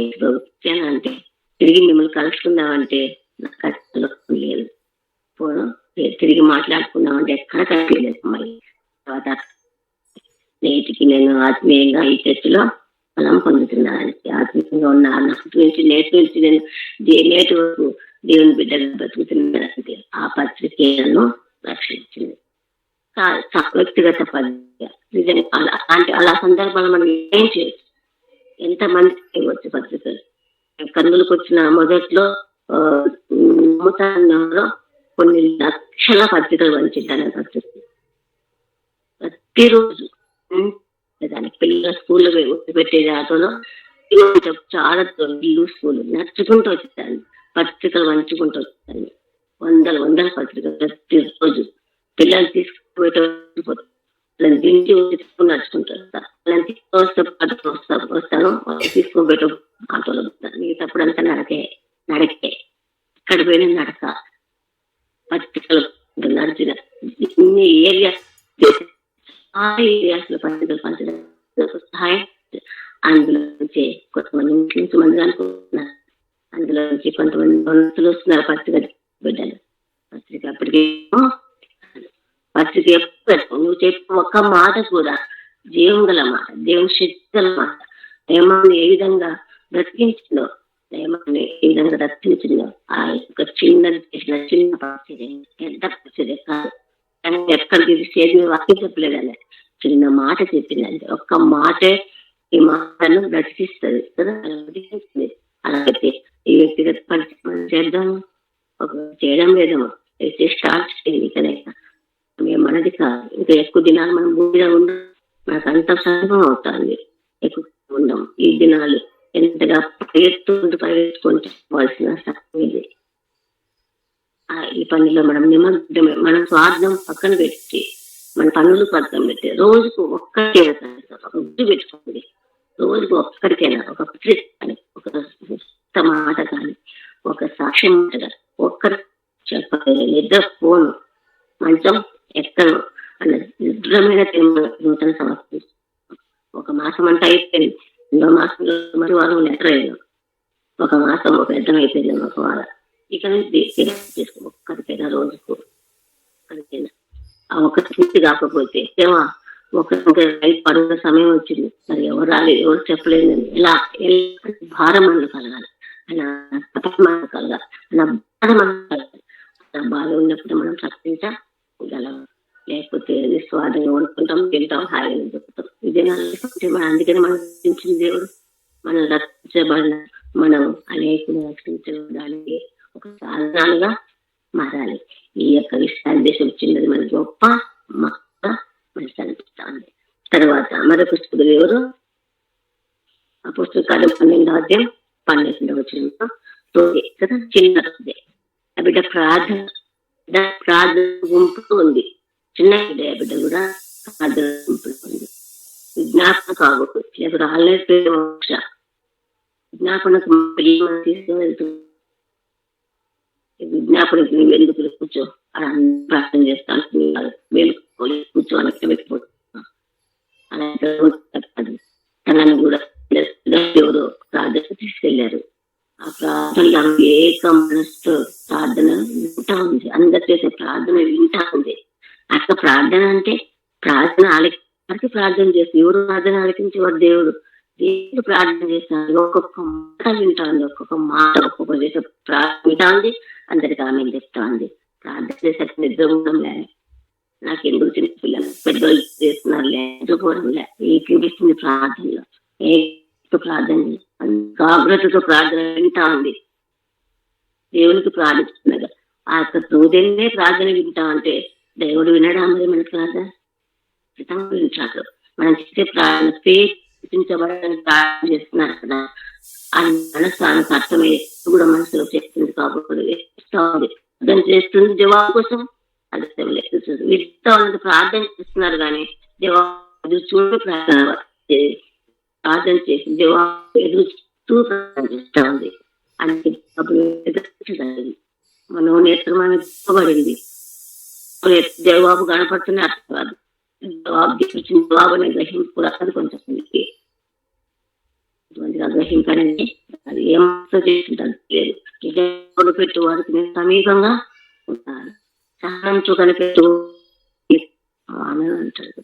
అంటే తిరిగి మిమ్మల్ని కలుసుకుందామంటే నాకు కష్టం లేదు. తిరిగి మాట్లాడుకుందామంటే ఎక్కడ కట్టలేదు. మళ్ళీ తర్వాత నేటికి నేను ఆత్మీయంగా ఈ చర్చలో బలం పొందుతున్నాను. ఆత్మీయంగా ఉన్న నేటి నుంచి నేను నేటి వరకు దేవుని బిడ్డగా బతుకుతున్నానంటే ఆ పత్రికలను రక్షించింది. వ్యక్తిగత పత్రిక నిజంగా అలా సందర్భాలు మనం ఏం చేయొచ్చు, ఎంతమంది చేయవచ్చు. పత్రికలు కన్నులకు వచ్చిన మొదట్లో నమ్ముతాలో కొన్ని లక్షల పత్రికలు పంచిద్దాను. పత్రిక ప్రతిరోజు దానికి పిల్లల స్కూల్లో పెట్టేది ఆటోలో చాలా ఇల్లు స్కూల్ నడుచుకుంటూ వచ్చేదాన్ని, పత్రికలు పంచుకుంటూ వచ్చేదాన్ని, వందల పత్రికలు ప్రతిరోజు పిల్లలు తీసుకుపోయేటప్పుడు దించి నడుచుకుంటూ వస్తాను తీసుకొని పెట్ట ఆటోలో మిగతాప్పుడు అంతా నడకే ఇక్కడ పోయిన నడక పత్రికలు నడిచిన ఇన్ని ఏరియాస్ లో పత్రికలు పంచడం సహాయం. అందులో నుంచి కొంతమంది ముస్లింస్ మంది అనుకుంటున్నారు, అందులో నుంచి కొంతమంది మనుషులు వస్తున్నారు పత్రిక బిడ్డలు. పత్రిక అప్పటికేమో పత్రిక ఎప్పుడు నువ్వు చెప్పే ఒక్క మాట కూడా జీవం గల మాట, దేవుని శక్తి గల మాట, ఏమని ఏ విధంగా బ్రతికించిందో, ఏమని ఏ విధంగా రక్షించిందో ఆ యొక్క చిన్నది చేసిన చిన్న పరిస్థితి ఎంత పరిస్థితి కాదు. కానీ ఎక్కడికి స్టేజ్ మీద వాక్యం చెప్పలేదండి, చిన్న మాట చెప్పిందండి. ఒక్క మాటే ఈ మాటను బ్రతికిస్తుంది కదా, బ్రతికిస్తుంది. అలాగే ఈ వ్యక్తిగత పరిచయం చేద్దాము, ఒక చేయడం లేదేమో అయితే స్టార్ట్ చేయండి. కనుక మనది కాదు, ఇంకా ఎక్కువ దినాలు మనం భూమిలో ఉండం, మనకు అంత సమయం అవుతుంది, ఎక్కువ ఉండం. ఈ దినాలు ఎంతగా పరిగెత్తుకోవాల్సిన సమయం ఇది. ఈ పనిలో మనం నిమగ్నమే, మన స్వార్థం పక్కన పెట్టి మన పనులు పక్కన పెట్టి రోజుకు ఒక్కరికైనా ఒక గుర్తు పెట్టుకోండి. రోజుకు ఒక్కరికైనా ఒక కానీ ఒక మాట కానీ ఒక సాక్ష్యం కానీ ఒక్కరు చెప్పలేదు. నిద్ర ఫోను మంచం ఎక్కను అన్న దృఢమైన నూతన సంవత్సరం ఒక మాసం అంతా అయిపోయింది, రెండో మాసంలో మరి వారం లెటర్ అయ్యాను, ఒక మాసం ఒక యుద్ధం అయిపోయింది, ఒక వారం. ఇక చేసుకో ఒక్కరికైనా రోజుకు ఒక్కరికైనా ఆ ఒక్కరి పూర్తి కాకపోతే ఏమా ఒక పడుకున్న సమయం వచ్చింది, మరి ఎవరు రాలేదు, ఎవరు చెప్పలేదు, ఇలా భారం మనకు కలగాలి, అలా మనకు కలగాలి, అలా బాధ మనకు కలగాలి. అలా బాధ ఉన్నప్పుడు మనం తప్పించగలం, లేకపోతే స్వాదంగా వండుకుంటాం, తింటాం, హాయిగా చెప్తాం. ఇదే మన అందుకని మనం రక్షించిన దేవుడు, మనం రక్షించబడిన మనం అనేకులు రక్షించడానికి ఒక సాధనాలుగా మారాలి. ఈ యొక్క సందేశం చిన్నది మన గొప్ప మనకి అనిపిస్తుంది. తర్వాత మరొక పుస్తకులు ఎవరు, ఆ పుస్తకాలు 12వ అధ్యాయం 12వ వచనంలో కదా, చిన్న బిడ్డ ప్రార్థన గుంపు ఉంది, చిన్న బిడ్డ కూడా ప్రార్థన గుంపులో ఉంది. విజ్ఞాపన కావచ్చు, లేకపోతే ఆల్రెడీ మోక్ష విజ్ఞాపనకు తీసుకువెళ్తుంది. విజ్ఞాపనకి నువ్వు ఎందుకు కూర్చో అలా ప్రార్థన చేస్తాను, కూర్చో అని పెట్టిపోతున్నాను. అలాగే తనని కూడా ఎవరో ప్రార్థన తీసుకెళ్లారు. ఆ ప్రార్థనలో ఏక మనసుతో ప్రార్థన వింటా ఉంది, అందరు చేసే ప్రార్థన వింటా ఉంది. అక్కడ ప్రార్థన అంటే ప్రార్థన ఆలకి ప్రార్థన చేస్తుంది. ఎవరు ప్రార్థన ఆలకించేవాడు దేవుడు. దేవుడు ప్రార్థన చేస్తాను, ఒక్కొక్క మాట వింటా ఉంది, ఒక్కొక్క మాట ఒక్కొక్క చేసే ప్రార్థన వింటా ఉంది, అందరికి ఆమె చెప్తా ఉంది. ప్రార్థన చేసే నిద్ర ఉండడం లే, నాకు ఎందుకు చిన్న పిల్లలు పెద్దోళ్ళు చేస్తున్నారు లే, నిద్రపోవడం లే, ఏకీపిస్తుంది ప్రార్థనలో, ఏ ప్రార్థన జాగ్రత్తతో ప్రార్థన వింటా ఉంది. దేవునికి ప్రార్థిస్తున్నది ఆ యొక్క హృదయమే ప్రార్థన వింటా అంటే దేవుడు వినడా మరి మన ప్రార్థన వింటాడు. మనం చేసే ప్రార్థన చూపించబడడానికి ప్రార్థన చేస్తున్నారు కదా, ఆ మనసు ఆయనకు అర్థమయ్యే కూడా మనసులో చేస్తుంది కాబట్టి అర్థం చేస్తుంది జవాబు కోసం. అది వీళ్ళతో ప్రార్థన చేస్తున్నారు కానీ జవాబు చూడ ప్రార్థన చేసి జవాబు ఎదురుచూ ప్రార్థన చేస్తా ఉంది. అంటే మనోనేత్రమైన ఇవ్వబడింది, జవాబు కనపడుతున్న అర్థం కాదు, జవాబు ఇచ్చిన జవాబు అనే గ్రహింపు అది కొంచెం గ్రహింపడానికి అది ఏమో చేస్తుంటారు లేదు. ఇదే పెట్టు వారికి నేను సమీపంగా ఉంటాను, సహనంతో కనిపెట్టు అని అంటారు.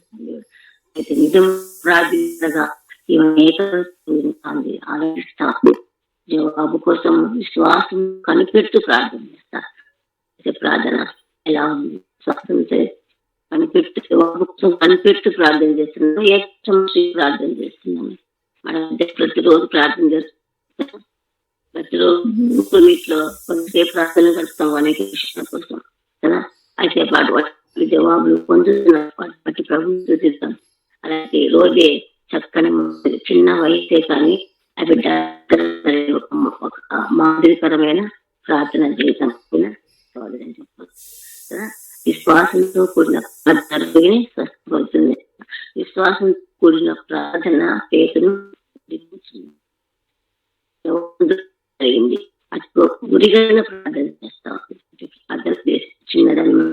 అయితే నిజం ప్రార్థించగా ఇవన్నీ ఆలోచిస్తాను, జవాబు కోసం విశ్వాసం కనిపెట్టు ప్రార్థన చేస్తా. అయితే ప్రార్థన ఎలా ఉంది, విశ్వాసం కనిపెట్టు జవాబు కోసం కనిపెట్టు ప్రార్థన చేస్తున్నాను, ఏ ప్రార్థన చేస్తున్నాను. మనం ప్రతిరోజు ప్రార్థన చేస్తాం, ప్రతిరోజు వీటిలో కొంతసేపు ప్రార్థన గడుపుతాం అనేక విషయాల కోసం కదా. అయితే పాటు జవాబులు పొందుతున్న వాటి బట్టి ప్రభుత్వం స్తుతిద్దాం. అలాగే రోజే చక్కని చిన్న వయసే కానీ అవి ఒక మాదిరికరమైన ప్రార్థన జీవితం సోదరని చెప్పారు కదా. విశ్వాసంతో కూడిన ప్రార్థనని స్వస్థపడుతుంది. విశ్వాసం కూడిన ప్రార్థన పేతును జరిగింది. అటు గురిగైన ప్రార్థన చేస్తాం. ప్రార్థన చేసి చిన్నదాన్ని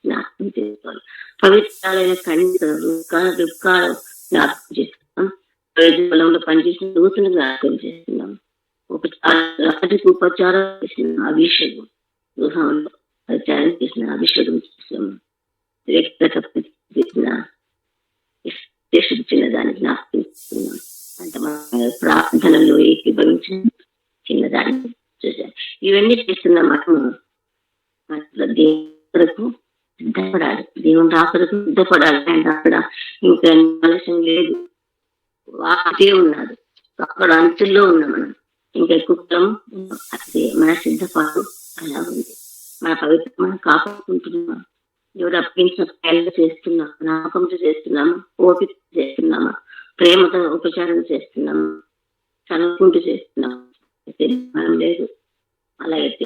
జ్ఞాపకం చేసుకోవాలి. పవిత్రాలైన కన్యకలు దుఃఖాలు జ్ఞాపకం చేస్తున్నాం. పొలంలో పనిచేసిన దూతను జ్ఞాపకం చేస్తున్నాం. రాజుకు ఉపచారం చేసిన అభిషేకం, గృహంలో ప్రచారం చేసిన అభిషేకం చేస్తున్నాం. వ్యక్తిగత చేసిన చిన్నదాన్ని జ్ఞాపకం చేస్తున్నాం. అంటే మన ప్రార్థనలు ఏకీభవించిన చిన్నదాన్ని చూసాం. ఇవన్నీ చేస్తున్న మనము దేవుడుకు సిద్ధపడాలి. దేవుని రాకడకు సిద్ధపడాలి. అండ్ అక్కడ ఇంకా ఆలస్యం లేదు. వాకే ఉన్నాడు. అక్కడ అంచుల్లో ఉన్నాం మనం. ఇంకా ఎక్కువ అదే మన సిద్ధపాటు అలా ఉంది. మన పవిత్ర మనం కాపాడుకుంటున్నాం. ఎవరు అప్పగించిన ప్రయాణం చేస్తున్నాం, నమ్మకంతో చేస్తున్నామా, ఓపిక చేస్తున్నామా, ప్రేమతో ఉపచారం చేస్తున్నామా, చదువుకుంటూ చేస్తున్నామా, మనం లేదు. అలాగైతే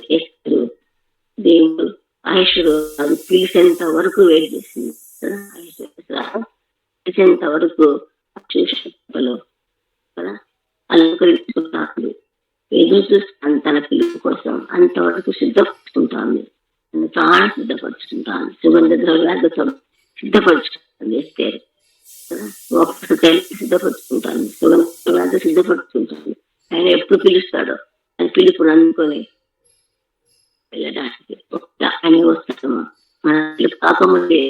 దేవుడు ఆయుషుడు అది పిలిచేంత వరకు వెయిట్ చేసింది. పిలిచేంత వరకు చూసేలో కదా అలంకరించుకున్నాడు. ఎదురు చూస్తాను తన పిలుపు కోసం. అంతవరకు సిద్ధపరుచుకుంటాను. చాలా సిద్ధపరుచుకుంటాను. సుగంధ ద్రవ్యాలతో సిద్ధపరుచుకుంటాను. వేస్తే ఒక్కసారి సిద్ధపరుచుకుంటాను. సుగంధ ద్రవ్యాలతో సిద్ధపరుచుకుంటాను. ఆయన ఎప్పుడు పిలుస్తాడో ఆయన పిలుపుని అనుకొని వెళ్ళడానికి ఆయన వస్తాము. మన పిలుపు కాకముందే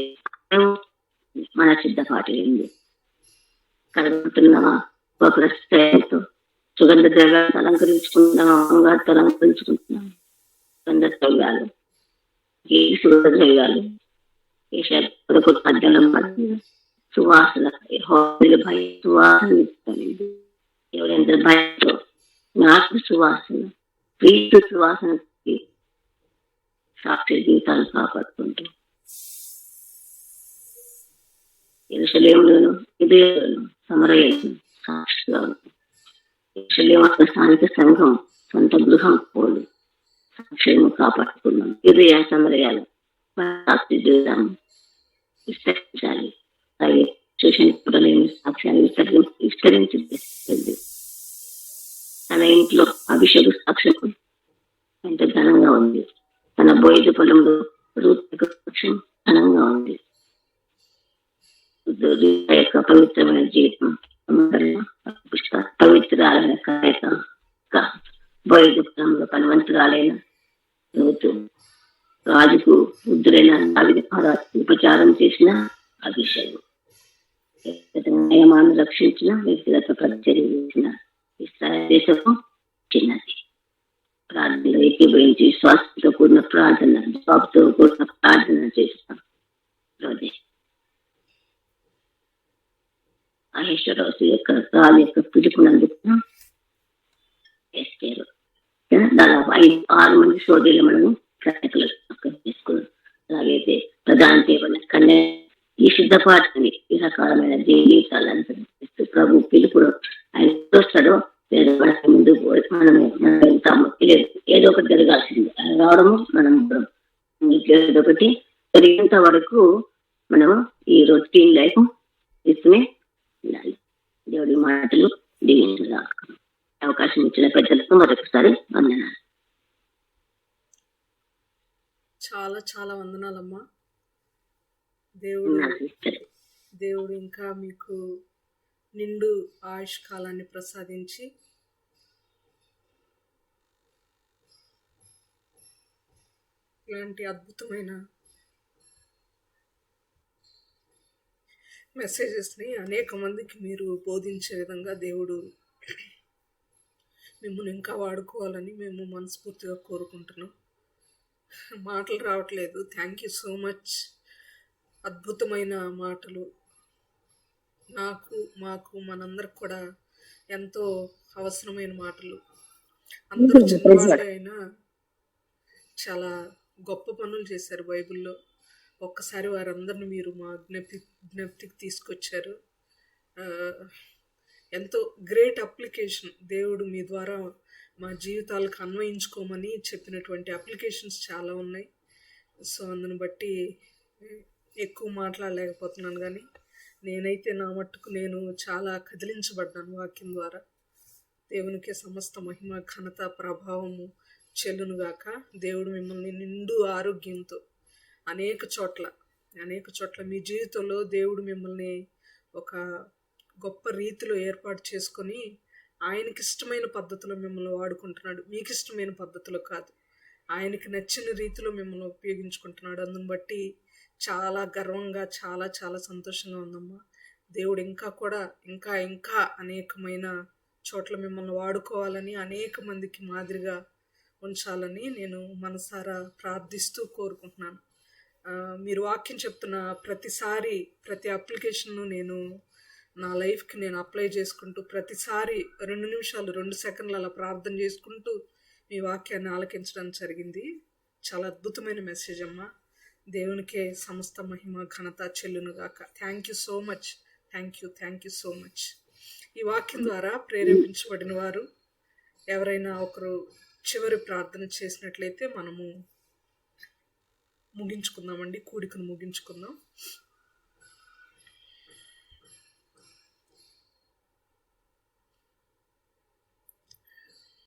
మన సిద్ధపాటు ఏంది కలుగుతున్నామా? ఒక ప్రశ్నతో సుగంధ ద్రవ్యాలు అలంకరించుకుంటున్నామా? అమ్మగారితో అలంకరించుకుంటున్నాం. సుగంధ ద్రవ్యాలు సుగంధ ద్రవ్యాలు సువాసన భయ సువాసన ఇస్తానండి. ఎవరెంత భయంతో నాకు సువాసన ప్రీతి సువాసనకి సాక్షి జీవితాలు కాపాడుకుంటూ యెరూషలేములోను యూదయలోను సమరయలోను సాక్షిగా యెరూషలేము స్థానిక సంఘం సొంత గృహం పోలు సాక్ష్యము కాపాడుకున్నాం. యూదయ సమరయాలు సాక్షి జీవితం విస్తరించాలి. అలాగే చూసినప్పుడలేని సాక్ష్యాన్ని విస్తరించి తన ఇంట్లో అభిషేక సాక్ష్యం ఎంత ఘనంగా ఉంది. తన బోయిద పొలంలో రూపక సాక్ష్యం ఘనంగా ఉంది. యొక్క పవిత్రమైన జీవితం పవిత్రాలైన కాయక బోయిద పొలంలో పనివంతురాలైన ఋతు రాజుకు వృద్ధులైన ఉపచారం చేసిన అభిషేకం నియమాన్ని రక్షించిన వ్యక్తిగత పరిచర్య చేసిన ఇశ్రాయేలు దేశము చిన్నది. ప్రార్థనలో ఏకీభవించి విశ్వాసంతో కూడిన ప్రార్థన జవాబుతో కూడిన ప్రార్థన చేస్తాం. మహేశ్వరరావు యొక్క రాజు యొక్క పిలుపునందుకు చేస్తారు. దాదాపు 5-6 మంది సోదరులు మనము ప్రయాణికులు తీసుకున్నాం. అలాగైతే ప్రధాన దేవుని కన్య ఈ సిద్ధపాటుని ఈ రకాలమైన జీవితాలు అనుసరిస్తూ ప్రభు పిలుపుడు ఆయన వస్తాడో లేదా మనకి ముందు మనము వెళ్తాము. లేదు ఏదో ఒకటి జరగాల్సింది. ఆయన రావడము మనం ఏదో ఒకటి జరిగేంత వరకు మనము ఈ రొటీన్ లైఫ్ ఇస్తూనే ఉండాలి. దేవుడి మాటలు దీవించగా అవకాశం ఇచ్చిన పెద్దలకు మరొకసారి వందనాలు. చాలా చాలా వందనాలమ్మా. దేవుడు ఇంకా మీకు నిండు ఆయుష్ కాలాన్ని ప్రసాదించి ఇలాంటి అద్భుతమైన మెసేజెస్ని అనేక మందికి మీరు బోధించే విధంగా దేవుడు మిమ్మల్ని ఇంకా వాడుకోవాలని మేము మనస్ఫూర్తిగా కోరుకుంటున్నాం. మాటలు రావట్లేదు. Thank you so much. అద్భుతమైన మాటలు మాకు మనందరికి కూడా ఎంతో అవసరమైన మాటలు. అందరూ చిన్నవాళ్ళు అయినా చాలా గొప్ప పనులు చేశారు బైబిల్లో. ఒక్కసారి వారందరిని మీరు మా జ్ఞప్తికి తీసుకొచ్చారు. ఆ, ఎంతో గ్రేట్ అప్లికేషన్ దేవుడు మీ ద్వారా మా జీవితాలకు అన్వయించుకోమని చెప్పినటువంటి అప్లికేషన్స్ చాలా ఉన్నాయి. సో అందుని బట్టి ఎక్కువ మాట్లాడలేకపోతున్నాను, కానీ నేనైతే నా మట్టుకు నేను చాలా కదిలించబడ్డాను వాక్యం ద్వారా. దేవునికే సమస్త మహిమ ఘనత ప్రభావము చెల్లునుగాక. దేవుడు మిమ్మల్ని నిండు ఆరోగ్యంతో అనేక చోట్ల మీ జీవితంలో దేవుడు మిమ్మల్ని ఒక గొప్ప రీతిలో ఏర్పాటు చేసుకొని ఆయనకి ఇష్టమైన పద్ధతిలో మిమ్మల్ని వాడుకుంటున్నాడు. మీకు ఇష్టమైన పద్ధతిలో కాదు, ఆయనకి నచ్చిన రీతిలో మిమ్మల్ని ఉపయోగించుకుంటున్నాడు. అందుని బట్టి చాలా గర్వంగా చాలా చాలా సంతోషంగా ఉందమ్మా. దేవుడు ఇంకా అనేకమైన చోట్ల మిమ్మల్ని వాడుకోవాలని, అనేక మందికి మాదిరిగా ఉంచాలని నేను మనసారా ప్రార్థిస్తూ కోరుకుంటున్నాను. మీరు వాక్యం చెప్తున్న ప్రతిసారి ప్రతి అప్లికేషన్ను నేను నా లైఫ్కి నేను అప్లై చేసుకుంటూ ప్రతిసారి 2 నిమిషాలు 2 సెకండ్లు అలా ప్రార్థన చేసుకుంటూ మీ వాక్యాన్ని ఆలకించడం జరిగింది. చాలా అద్భుతమైన మెసేజ్ అమ్మా. దేవునికే సమస్త మహిమ ఘనత చెల్లునుగాక. Thank you so much. Thank you so much. ఈ వాక్యం ద్వారా ప్రేరేపించబడిన వారు ఎవరైనా ఒకరు చివరి ప్రార్థన చేసినట్లయితే మనము ముగించుకుందామండి, కూడికను ముగించుకుందాం.